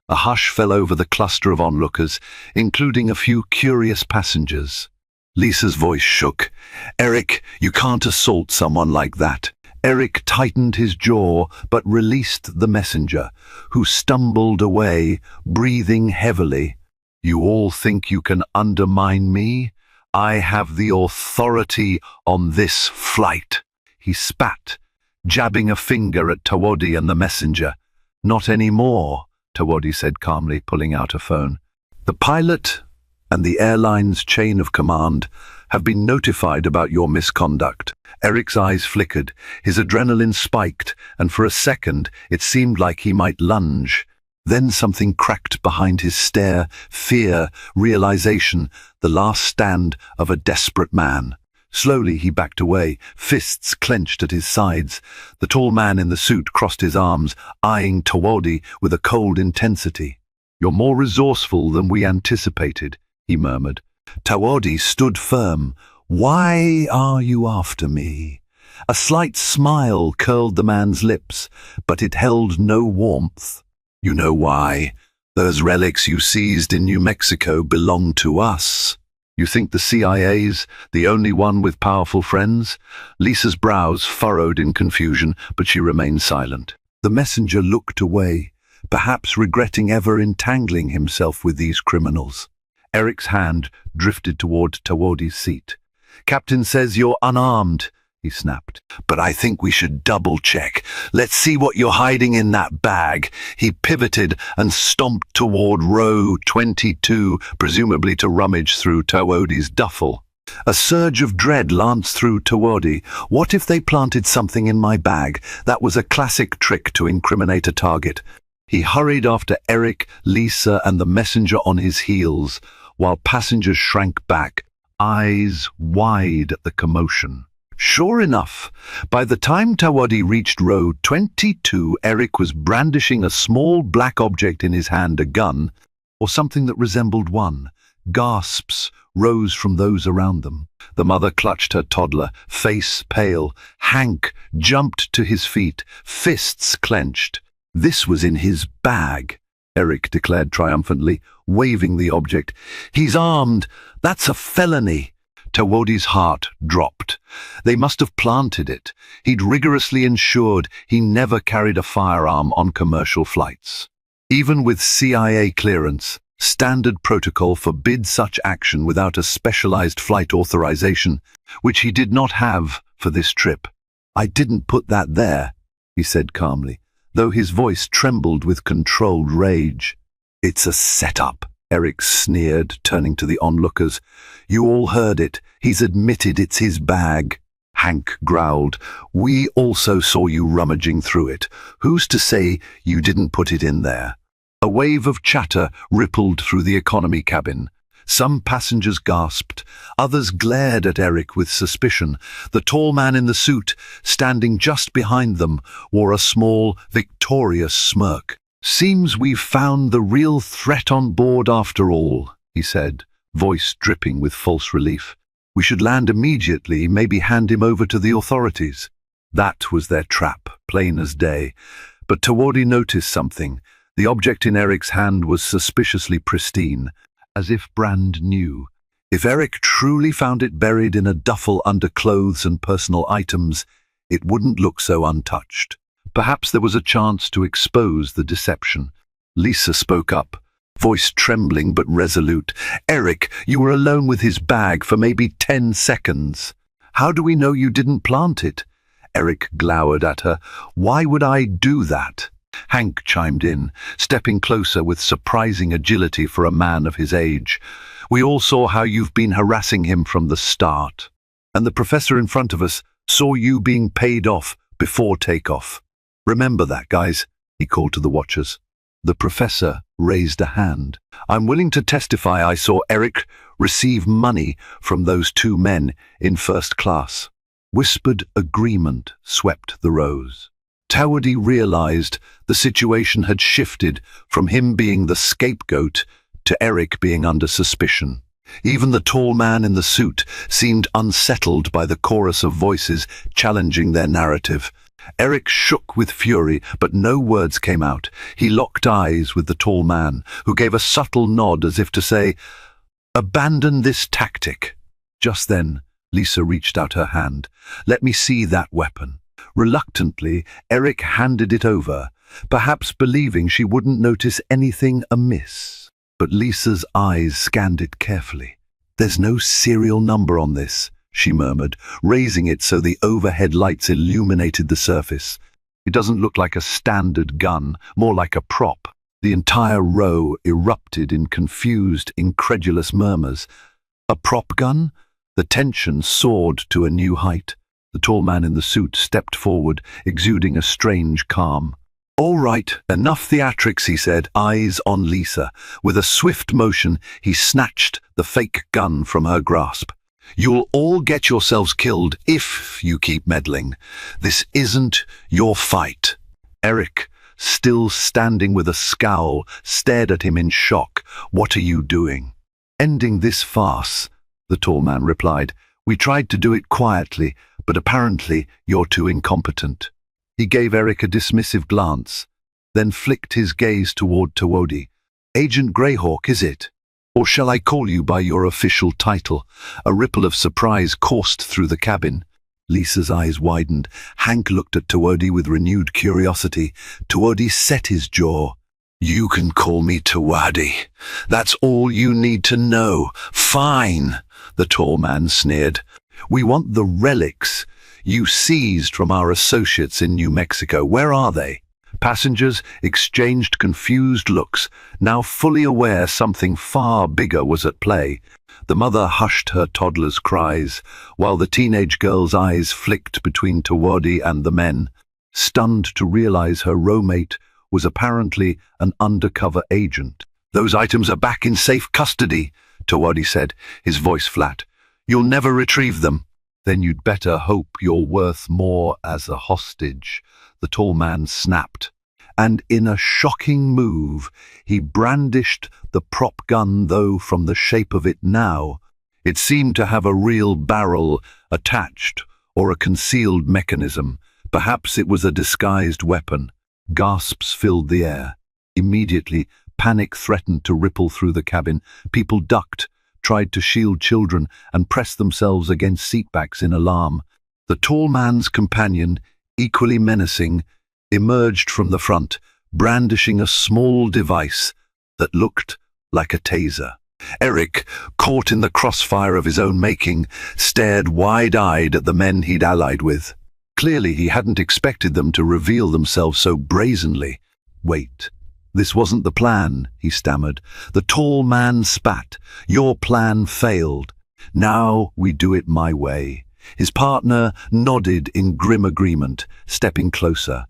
A hush fell over the cluster of onlookers, including a few curious passengers. Lisa's voice shook. "Eric, you can't assault someone like that." Eric tightened his jaw but released the messenger, who stumbled away, breathing heavily. "You all think you can undermine me? I have the authority on this flight." He spat, jabbing a finger at Tawodi and the messenger. "Not anymore," Tawodi said calmly, pulling out a phone. "The pilot and the airline's chain of command have been notified about your misconduct." Eric's eyes flickered, his adrenaline spiked, and for a second it seemed like he might lunge. Then something cracked behind his stare, fear, realization, the last stand of a desperate man. Slowly he backed away, fists clenched at his sides. The tall man in the suit crossed his arms, eyeing Tawodi with a cold intensity. "You're more resourceful than we anticipated," he murmured. Tawodi stood firm. "Why are you after me?" A slight smile curled the man's lips, but it held no warmth. "You know why. Those relics you seized in New Mexico belong to us." "You think the CIA's the only one with powerful friends?" Lisa's brows furrowed in confusion, but she remained silent. The messenger looked away, perhaps regretting ever entangling himself with these criminals. Eric's hand drifted toward Tawodi's seat. "Captain says you're unarmed," he snapped. "But I think we should double-check. Let's see what you're hiding in that bag." He pivoted and stomped toward row 22, presumably to rummage through Tawodi's duffel. A surge of dread lanced through Tawodi. What if they planted something in my bag? That was a classic trick to incriminate a target. He hurried after Eric, Lisa, and the messenger on his heels, while passengers shrank back, eyes wide at the commotion. Sure enough, by the time Tawodi reached row 22, Eric was brandishing a small black object in his hand, a gun, or something that resembled one. Gasps rose from those around them. The mother clutched her toddler, face pale. Hank jumped to his feet, fists clenched. "This was in his bag," Eric declared triumphantly, waving the object. "He's armed. That's a felony." Tawodi's heart dropped. They must have planted it. He'd rigorously ensured he never carried a firearm on commercial flights. Even with CIA clearance, standard protocol forbids such action without a specialized flight authorization, which he did not have for this trip. "I didn't put that there," he said calmly, though his voice trembled with controlled rage. "It's a setup," Eric sneered, turning to the onlookers. "You all heard it. He's admitted it's his bag." Hank growled. "We also saw you rummaging through it. Who's to say you didn't put it in there?" A wave of chatter rippled through the economy cabin. Some passengers gasped. Others glared at Eric with suspicion. The tall man in the suit, standing just behind them, wore a small, victorious smirk. "Seems we've found the real threat on board after all," he said, voice dripping with false relief. "We should land immediately, maybe hand him over to the authorities." That was their trap, plain as day. But Tawodi noticed something. The object in Eric's hand was suspiciously pristine, as if brand new. If Eric truly found it buried in a duffel under clothes and personal items, it wouldn't look so untouched. Perhaps there was a chance to expose the deception. Lisa spoke up, voice trembling but resolute. "Eric, you were alone with his bag for maybe 10 seconds. How do we know you didn't plant it?" Eric glowered at her. "Why would I do that?" Hank chimed in, stepping closer with surprising agility for a man of his age. "We all saw how you've been harassing him from the start. And the professor in front of us saw you being paid off before takeoff. Remember that, guys," he called to the watchers. The professor raised a hand. I'm willing to testify I saw Eric receive money from those two men in first class. Whispered agreement swept the rows. Tawadi realized the situation had shifted from him being the scapegoat to Eric being under suspicion. Even the tall man in the suit seemed unsettled by the chorus of voices challenging their narrative. Eric shook with fury, but no words came out. He locked eyes with the tall man, who gave a subtle nod as if to say, "Abandon this tactic." Just then, Lisa reached out her hand. "Let me see that weapon." Reluctantly, Eric handed it over, perhaps believing she wouldn't notice anything amiss. But Lisa's eyes scanned it carefully. "There's no serial number on this," she murmured, raising it so the overhead lights illuminated the surface. "It doesn't look like a standard gun, more like a prop." The entire row erupted in confused, incredulous murmurs. A prop gun? The tension soared to a new height. The tall man in the suit stepped forward, exuding a strange calm. "All right, enough theatrics," he said, eyes on Lisa. With a swift motion, he snatched the fake gun from her grasp. "You'll all get yourselves killed if you keep meddling. This isn't your fight." Eric, still standing with a scowl, stared at him in shock. "What are you doing?" "Ending this farce," the tall man replied. "We tried to do it quietly, but apparently you're too incompetent." He gave Eric a dismissive glance, then flicked his gaze toward Tawadi. "Agent Greyhawk, is it? Or shall I call you by your official title?" A ripple of surprise coursed through the cabin. Lisa's eyes widened. Hank looked at Tawadi with renewed curiosity. Tawadi set his jaw. "You can call me Tawadi. That's all you need to know." "Fine," the tall man sneered. "We want the relics you seized from our associates in New Mexico. Where are they?" Passengers exchanged confused looks, now fully aware something far bigger was at play. The mother hushed her toddler's cries, while the teenage girl's eyes flicked between Tawadi and the men, stunned to realize her roommate was apparently an undercover agent. "Those items are back in safe custody," Tawadi said, his voice flat. "You'll never retrieve them." "Then you'd better hope you're worth more as a hostage," the tall man snapped. And in a shocking move, he brandished the prop gun, though from the shape of it now, it seemed to have a real barrel attached or a concealed mechanism. Perhaps it was a disguised weapon. Gasps filled the air. Immediately, panic threatened to ripple through the cabin. People ducked, tried to shield children, and pressed themselves against seatbacks in alarm. The tall man's companion, equally menacing, emerged from the front, brandishing a small device that looked like a taser. Eric, caught in the crossfire of his own making, stared wide-eyed at the men he'd allied with. Clearly he hadn't expected them to reveal themselves so brazenly. "Wait. This wasn't the plan," he stammered. The tall man spat. "Your plan failed. Now we do it my way." His partner nodded in grim agreement, stepping closer.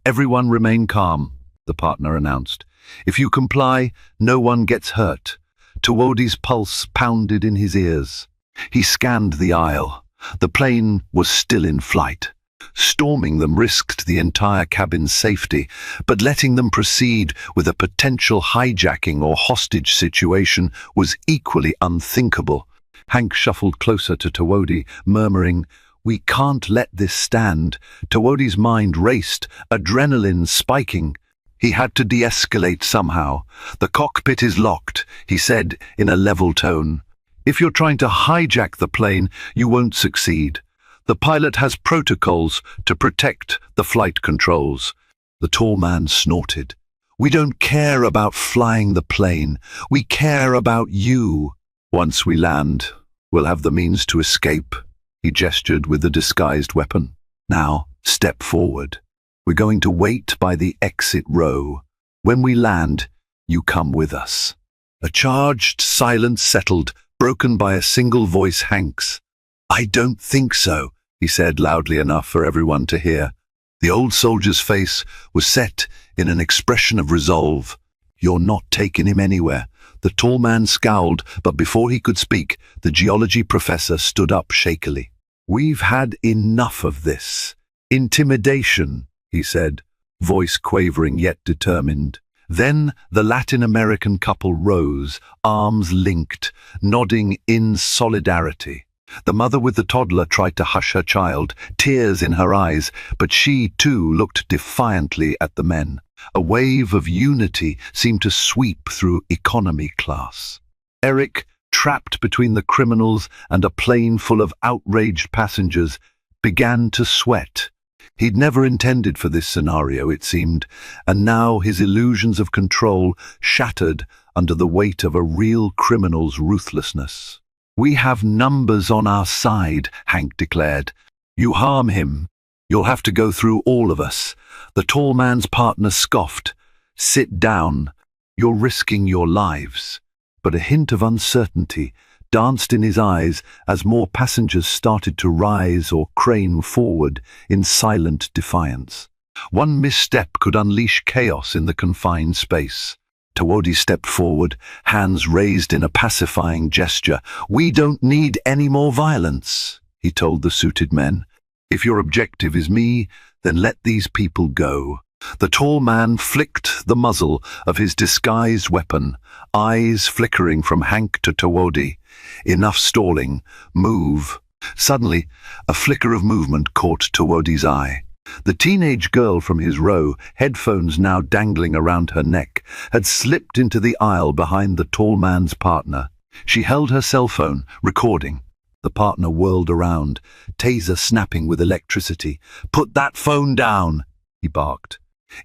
"Everyone remain calm," the partner announced. "If you comply, no one gets hurt." Tawadi's pulse pounded in his ears. He scanned the aisle. The plane was still in flight. Storming them risked the entire cabin's safety, but letting them proceed with a potential hijacking or hostage situation was equally unthinkable. Hank shuffled closer to Tawadi, murmuring, "We can't let this stand." Tawadi's mind raced, adrenaline spiking. He had to de-escalate somehow. "The cockpit is locked," he said in a level tone. "If you're trying to hijack the plane, you won't succeed. The pilot has protocols to protect the flight controls." The tall man snorted. "We don't care about flying the plane. We care about you. Once we land, we'll have the means to escape." He gestured with the disguised weapon. "Now, step forward. We're going to wait by the exit row. When we land, you come with us." A charged silence settled, broken by a single voice, Hank's. "I don't think so," he said loudly enough for everyone to hear. The old soldier's face was set in an expression of resolve. You're not taking him anywhere." The tall man scowled, but before he could speak, the geology professor stood up shakily. "We've had enough of this. Intimidation," he said, voice quavering yet determined. Then the Latin American couple rose, arms linked, nodding in solidarity. The mother with the toddler tried to hush her child, tears in her eyes, but she too looked defiantly at the men. A wave of unity seemed to sweep through economy class. Eric, trapped between the criminals and a plane full of outraged passengers, began to sweat. He'd never intended for this scenario, it seemed, and now his illusions of control shattered under the weight of a real criminal's ruthlessness. "We have numbers on our side," Hank declared. "You harm him, you'll have to go through all of us." The tall man's partner scoffed. "Sit down, you're risking your lives." But a hint of uncertainty danced in his eyes as more passengers started to rise or crane forward in silent defiance. One misstep could unleash chaos in the confined space. Tawodi stepped forward, hands raised in a pacifying gesture. "We don't need any more violence," he told the suited men. "If your objective is me, then let these people go." The tall man flicked the muzzle of his disguised weapon, eyes flickering from Hank to Tawodi. "Enough stalling. Move." Suddenly, a flicker of movement caught Tawodi's eye. The teenage girl from his row, headphones now dangling around her neck, had slipped into the aisle behind the tall man's partner. She held her cell phone, recording. The partner whirled around, taser snapping with electricity. "Put that phone down," he barked.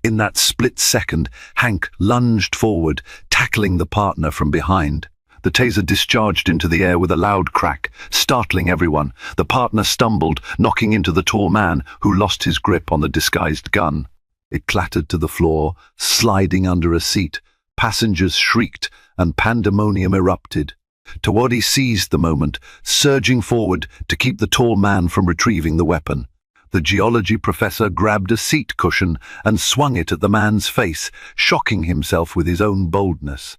In that split second, Hank lunged forward, tackling the partner from behind. The taser discharged into the air with a loud crack, startling everyone. The partner stumbled, knocking into the tall man, who lost his grip on the disguised gun. It clattered to the floor, sliding under a seat. Passengers shrieked, and pandemonium erupted. Tawodi seized the moment, surging forward to keep the tall man from retrieving the weapon. The geology professor grabbed a seat cushion and swung it at the man's face, shocking himself with his own boldness.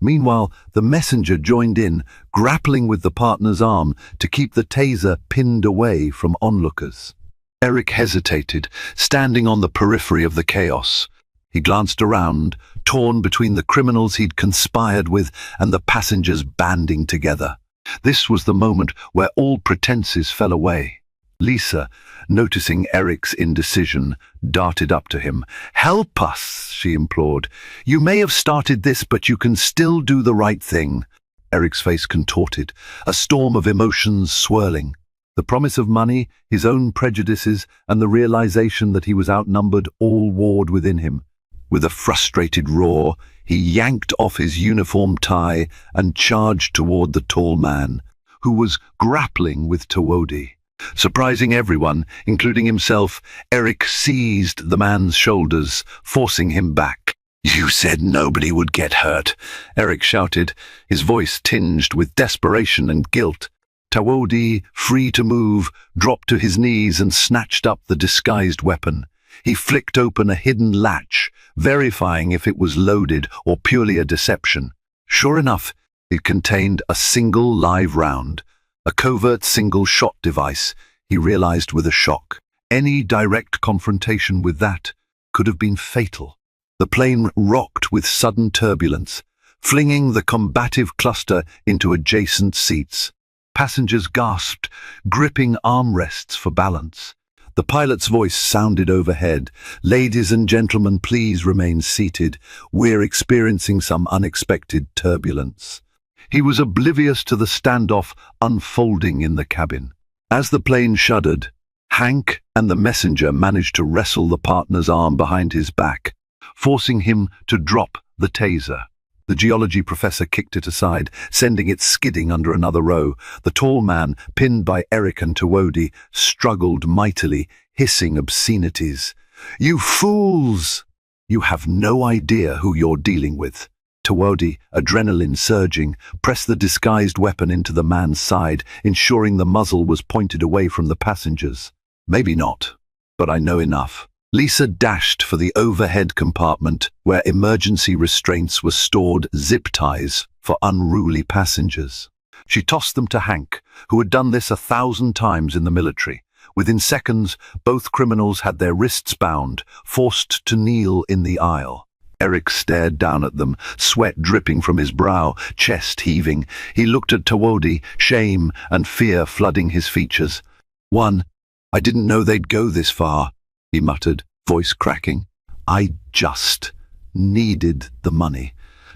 Meanwhile, the messenger joined in, grappling with the partner's arm to keep the taser pinned away from onlookers. Eric hesitated, standing on the periphery of the chaos. He glanced around, torn between the criminals he'd conspired with and the passengers banding together. This was the moment where all pretenses fell away. Lisa, noticing Eric's indecision, darted up to him. "Help us," she implored. "You may have started this, but you can still do the right thing." Eric's face contorted, a storm of emotions swirling. The promise of money, his own prejudices, and the realization that he was outnumbered all warred within him. With a frustrated roar, he yanked off his uniform tie and charged toward the tall man, who was grappling with Tawodi. Surprising everyone, including himself, Eric seized the man's shoulders, forcing him back. "You said nobody would get hurt," Eric shouted, his voice tinged with desperation and guilt. Tawodi, free to move, dropped to his knees and snatched up the disguised weapon. He flicked open a hidden latch, verifying if it was loaded or purely a deception. Sure enough, it contained a single live round. A covert single-shot device, he realized with a shock. Any direct confrontation with that could have been fatal. The plane rocked with sudden turbulence, flinging the combative cluster into adjacent seats. Passengers gasped, gripping armrests for balance. The pilot's voice sounded overhead. "Ladies and gentlemen, please remain seated. We're experiencing some unexpected turbulence." He was oblivious to the standoff unfolding in the cabin. As the plane shuddered, Hank and the messenger managed to wrestle the partner's arm behind his back, forcing him to drop the taser. The geology professor kicked it aside, sending it skidding under another row. The tall man, pinned by Eric and Tawodi, struggled mightily, hissing obscenities. "You fools! You have no idea who you're dealing with." Tawodi, adrenaline surging, pressed the disguised weapon into the man's side, ensuring the muzzle was pointed away from the passengers. "Maybe not, but I know enough. Lisa dashed for the overhead compartment where emergency restraints were stored, zip ties for unruly passengers. She tossed them to Hank, who had done this 1,000 times in the military. Within seconds, both criminals had their wrists bound, forced to kneel in the aisle. Eric stared down at them, sweat dripping from his brow, chest heaving. He looked at Tawodi, shame and fear flooding his features. I didn't know they'd go this far," he muttered, voice cracking. "I just needed the money."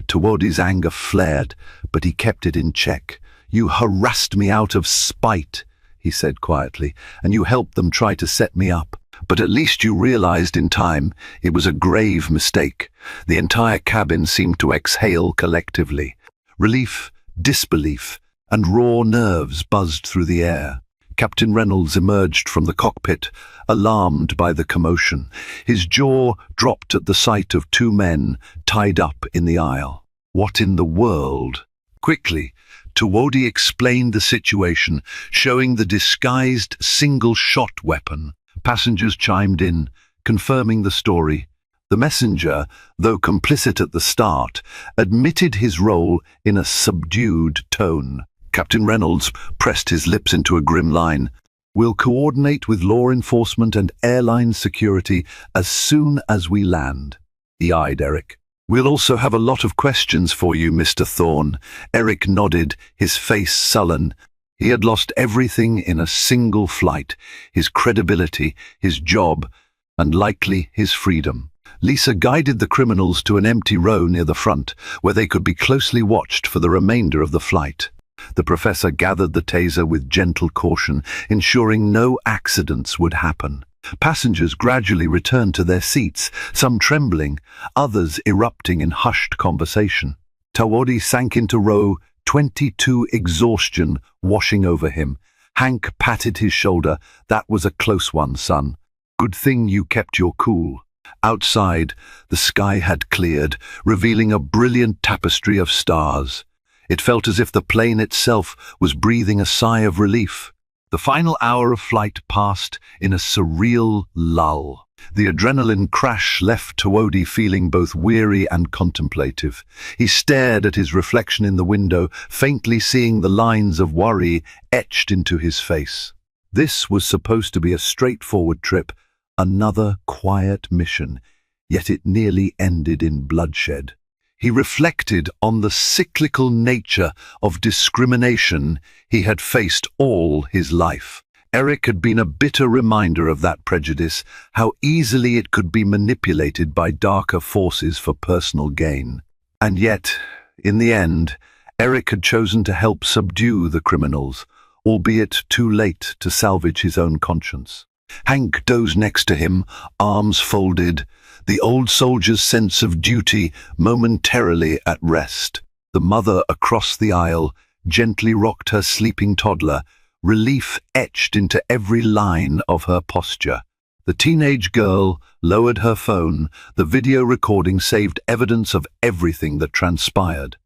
Tawodi's anger flared, but he kept it in check. "You harassed me out of spite," he said quietly, "and you helped them try to set me up. But at least you realized in time it was a grave mistake." The entire cabin seemed to exhale collectively. Relief, disbelief, and raw nerves buzzed through the air. Captain Reynolds emerged from the cockpit, alarmed by the commotion. His jaw dropped at the sight of two men tied up in the aisle. What in the world? Quickly, Tawodi explained the situation, showing the disguised single-shot weapon. Passengers chimed in, confirming the story. The messenger, though complicit at the start, admitted his role in a subdued tone. Captain Reynolds pressed his lips into a grim line. "We'll coordinate with law enforcement and airline security as soon as we land." He eyed Eric. "We'll also have a lot of questions for you, Mr. Thorne." Eric nodded, his face sullen. He had lost everything in a single flight: his credibility, his job, and likely his freedom. Lisa guided the criminals to an empty row near the front, where they could be closely watched for the remainder of the flight. The professor gathered the taser with gentle caution, ensuring no accidents would happen. Passengers gradually returned to their seats, some trembling, others erupting in hushed conversation. Tawodi sank into row 22, exhaustion washing over him. Hank patted his shoulder. "That was a close one, son. Good thing you kept your cool." Outside, the sky had cleared, revealing a brilliant tapestry of stars. It felt as if the plane itself was breathing a sigh of relief. The final hour of flight passed in a surreal lull. The adrenaline crash left Tawodi feeling both weary and contemplative. He stared at his reflection in the window, faintly seeing the lines of worry etched into his face. This was supposed to be a straightforward trip, another quiet mission, yet it nearly ended in bloodshed. He reflected on the cyclical nature of discrimination he had faced all his life. Eric had been a bitter reminder of that prejudice, how easily it could be manipulated by darker forces for personal gain. And yet, in the end, Eric had chosen to help subdue the criminals, albeit too late to salvage his own conscience. Hank dozed next to him, arms folded, the old soldier's sense of duty momentarily at rest. The mother across the aisle gently rocked her sleeping toddler, relief etched into every line of her posture. The teenage girl lowered her phone. The video recording saved evidence of everything that transpired.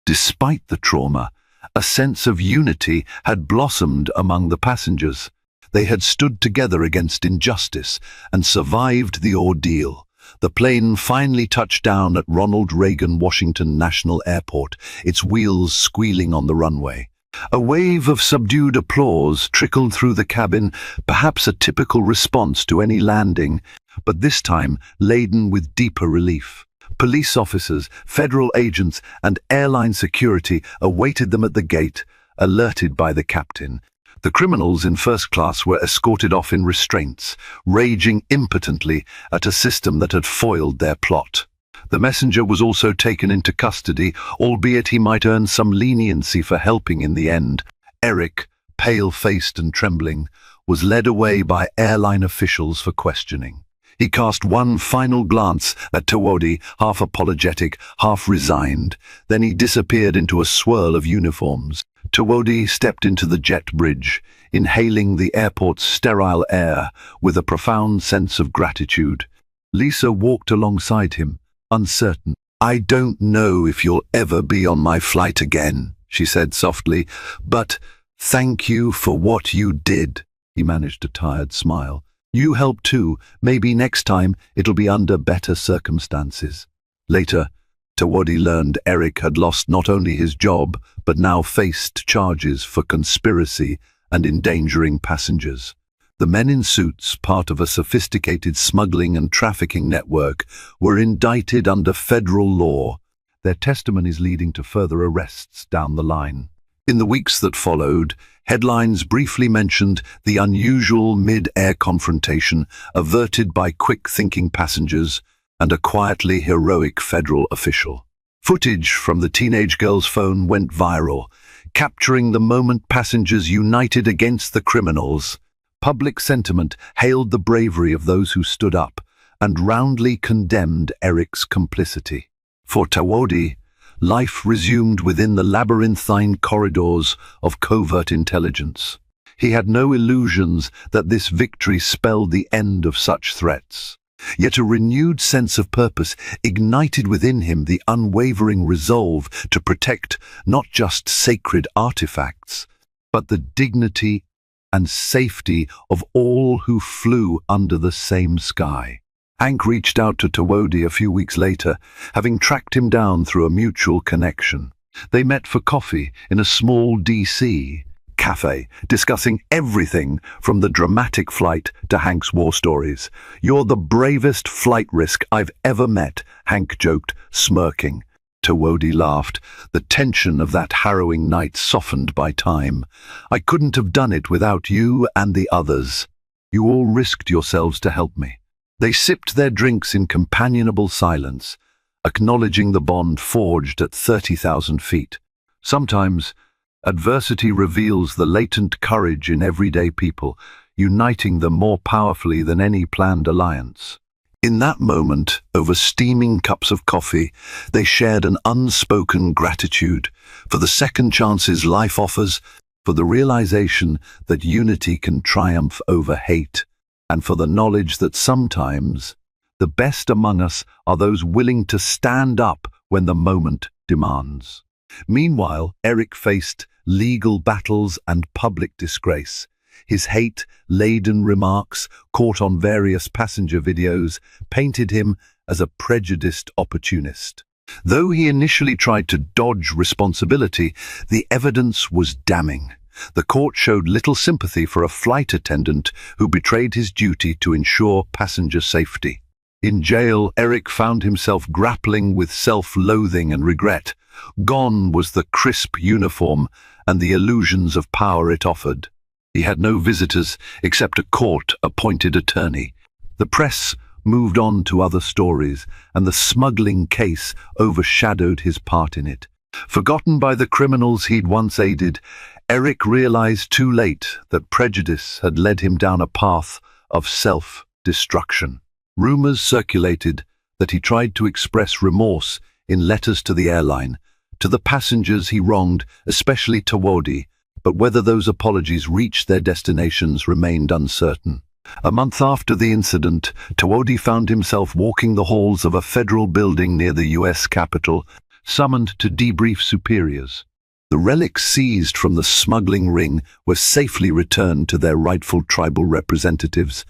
Despite the trauma, a sense of unity had blossomed among the passengers. They had stood together against injustice and survived the ordeal. The plane finally touched down at Ronald Reagan Washington National Airport, its wheels squealing on the runway. A wave of subdued applause trickled through the cabin, perhaps a typical response to any landing, but this time laden with deeper relief. Police officers, federal agents, and airline security awaited them at the gate, alerted by the captain. The criminals in first class were escorted off in restraints, raging impotently at a system that had foiled their plot. The messenger was also taken into custody, albeit he might earn some leniency for helping in the end. Eric, pale-faced and trembling, was led away by airline officials for questioning. He cast one final glance at Tawodi, half apologetic, half resigned. Then he disappeared into a swirl of uniforms. Tawodi stepped into the jet bridge, inhaling the airport's sterile air with a profound sense of gratitude. Lisa walked alongside him, uncertain. "I don't know if you'll ever be on my flight again," she said softly, "but thank you for what you did." He managed a tired smile. You help too. Maybe next time it'll be under better circumstances. Later, Tawodi learned Eric had lost not only his job, but now faced charges for conspiracy and endangering passengers. The men in suits, part of a sophisticated smuggling and trafficking network, were indicted under federal law, their testimonies leading to further arrests down the line. In the weeks that followed, headlines briefly mentioned the unusual mid-air confrontation averted by quick-thinking passengers and a quietly heroic federal official. Footage from the teenage girl's phone went viral, capturing the moment passengers united against the criminals. Public sentiment hailed the bravery of those who stood up and roundly condemned Eric's complicity. For Tawodi, life resumed within the labyrinthine corridors of covert intelligence. He had no illusions that this victory spelled the end of such threats. Yet a renewed sense of purpose ignited within him the unwavering resolve to protect not just sacred artifacts, but the dignity and safety of all who flew under the same sky. Hank reached out to Tawodi a few weeks later, having tracked him down through a mutual connection. They met for coffee in a small DC cafe, discussing everything from the dramatic flight to Hank's war stories. "You're the bravest flight risk I've ever met," Hank joked, smirking. Tawodi laughed, the tension of that harrowing night softened by time. "I couldn't have done it without you and the others. You all risked yourselves to help me." They sipped their drinks in companionable silence, acknowledging the bond forged at 30,000 feet. Sometimes, adversity reveals the latent courage in everyday people, uniting them more powerfully than any planned alliance. In that moment, over steaming cups of coffee, they shared an unspoken gratitude for the second chances life offers, for the realization that unity can triumph over hate, and for the knowledge that sometimes the best among us are those willing to stand up when the moment demands. Meanwhile, Eric faced legal battles and public disgrace. His hate-laden remarks, caught on various passenger videos, painted him as a prejudiced opportunist. Though he initially tried to dodge responsibility, the evidence was damning. The court showed little sympathy for a flight attendant who betrayed his duty to ensure passenger safety. In jail, Eric found himself grappling with self-loathing and regret. Gone was the crisp uniform and the illusions of power it offered. He had no visitors except a court-appointed attorney. The press moved on to other stories, and the smuggling case overshadowed his part in it. Forgotten by the criminals he'd once aided, Eric realized too late that prejudice had led him down a path of self-destruction. Rumors circulated that he tried to express remorse in letters to the airline, to the passengers he wronged, especially Tawodi, but whether those apologies reached their destinations remained uncertain. A month after the incident, Tawodi found himself walking the halls of a federal building near the U.S. Capitol, summoned to debrief superiors. The relics seized from the smuggling ring were safely returned to their rightful tribal representatives,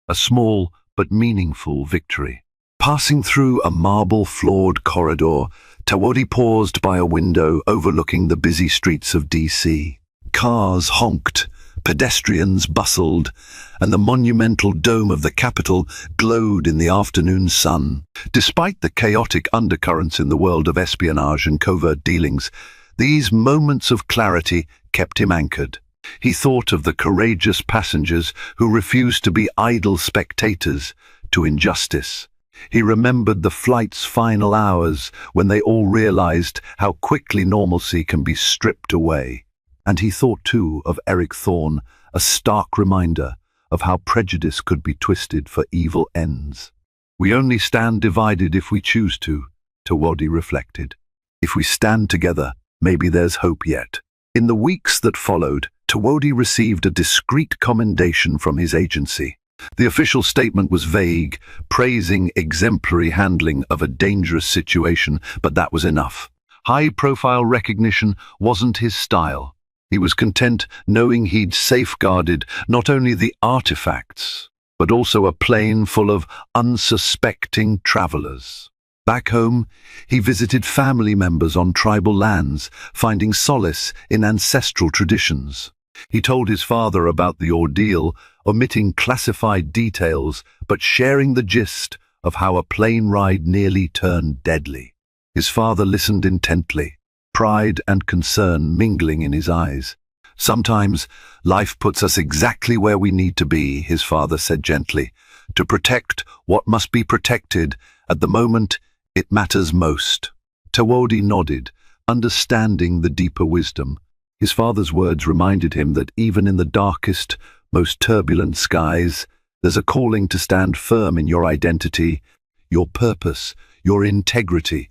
a small but meaningful victory. Passing through a marble-floored corridor, Tawodi paused by a window overlooking the busy streets of D.C. Cars honked, pedestrians bustled, and the monumental dome of the Capitol glowed in the afternoon sun. Despite the chaotic undercurrents in the world of espionage and covert dealings, these moments of clarity kept him anchored. He thought of the courageous passengers who refused to be idle spectators to injustice. He remembered the flight's final hours when they all realized how quickly normalcy can be stripped away. And he thought too of Eric Thorne, a stark reminder of how prejudice could be twisted for evil ends. "We only stand divided if we choose to," Tawodi reflected. "If we stand together, maybe there's hope yet." In the weeks that followed, Tawodi received a discreet commendation from his agency. The official statement was vague, praising exemplary handling of a dangerous situation, but that was enough. High-profile recognition wasn't his style. He was content knowing he'd safeguarded not only the artifacts, but also a plane full of unsuspecting travelers. Back home, he visited family members on tribal lands, finding solace in ancestral traditions. He told his father about the ordeal, omitting classified details, but sharing the gist of how a plane ride nearly turned deadly. His father listened intently, pride and concern mingling in his eyes. "Sometimes life puts us exactly where we need to be," his father said gently, "to protect what must be protected at the moment it matters most." Tawodi nodded, understanding the deeper wisdom. His father's words reminded him that even in the darkest, most turbulent skies, there's a calling to stand firm in your identity, your purpose, your integrity.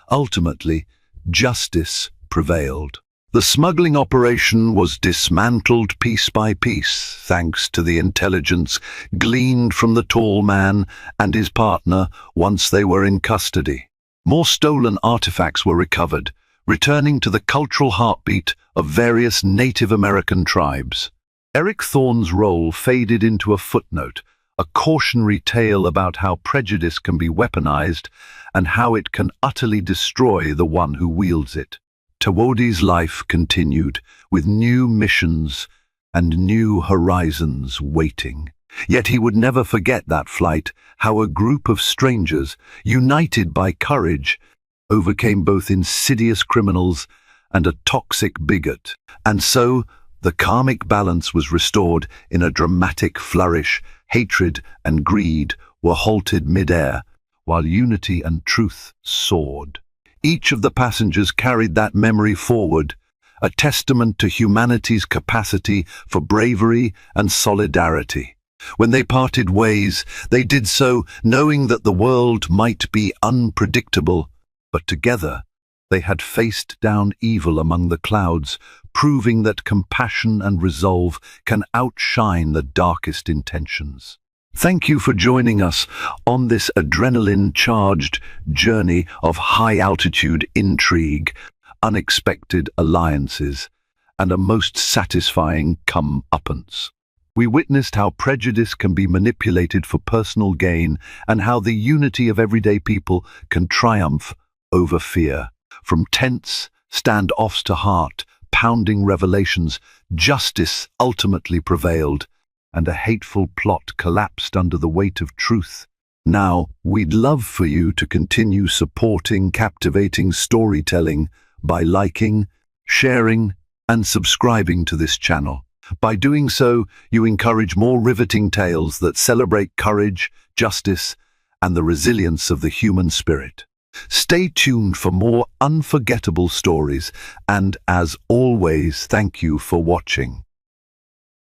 Ultimately, justice prevailed. The smuggling operation was dismantled piece by piece, thanks to the intelligence gleaned from the tall man and his partner once they were in custody. More stolen artifacts were recovered, returning to the cultural heartbeat of various Native American tribes. Eric Thorne's role faded into a footnote, a cautionary tale about how prejudice can be weaponized and how it can utterly destroy the one who wields it. Tawodi's life continued, with new missions and new horizons waiting. Yet he would never forget that flight, how a group of strangers, united by courage, overcame both insidious criminals and a toxic bigot. And so, the karmic balance was restored in a dramatic flourish. Hatred and greed were halted mid-air, while unity and truth soared. Each of the passengers carried that memory forward, a testament to humanity's capacity for bravery and solidarity. When they parted ways, they did so knowing that the world might be unpredictable, but together they had faced down evil among the clouds, proving that compassion and resolve can outshine the darkest intentions. Thank you for joining us on this adrenaline-charged journey of high-altitude intrigue, unexpected alliances, and a most satisfying comeuppance. We witnessed how prejudice can be manipulated for personal gain and how the unity of everyday people can triumph over fear. From tense standoffs to heart-pounding revelations, justice ultimately prevailed, and a hateful plot collapsed under the weight of truth. Now, we'd love for you to continue supporting captivating storytelling by liking, sharing, and subscribing to this channel. By doing so, you encourage more riveting tales that celebrate courage, justice, and the resilience of the human spirit. Stay tuned for more unforgettable stories, and as always, thank you for watching.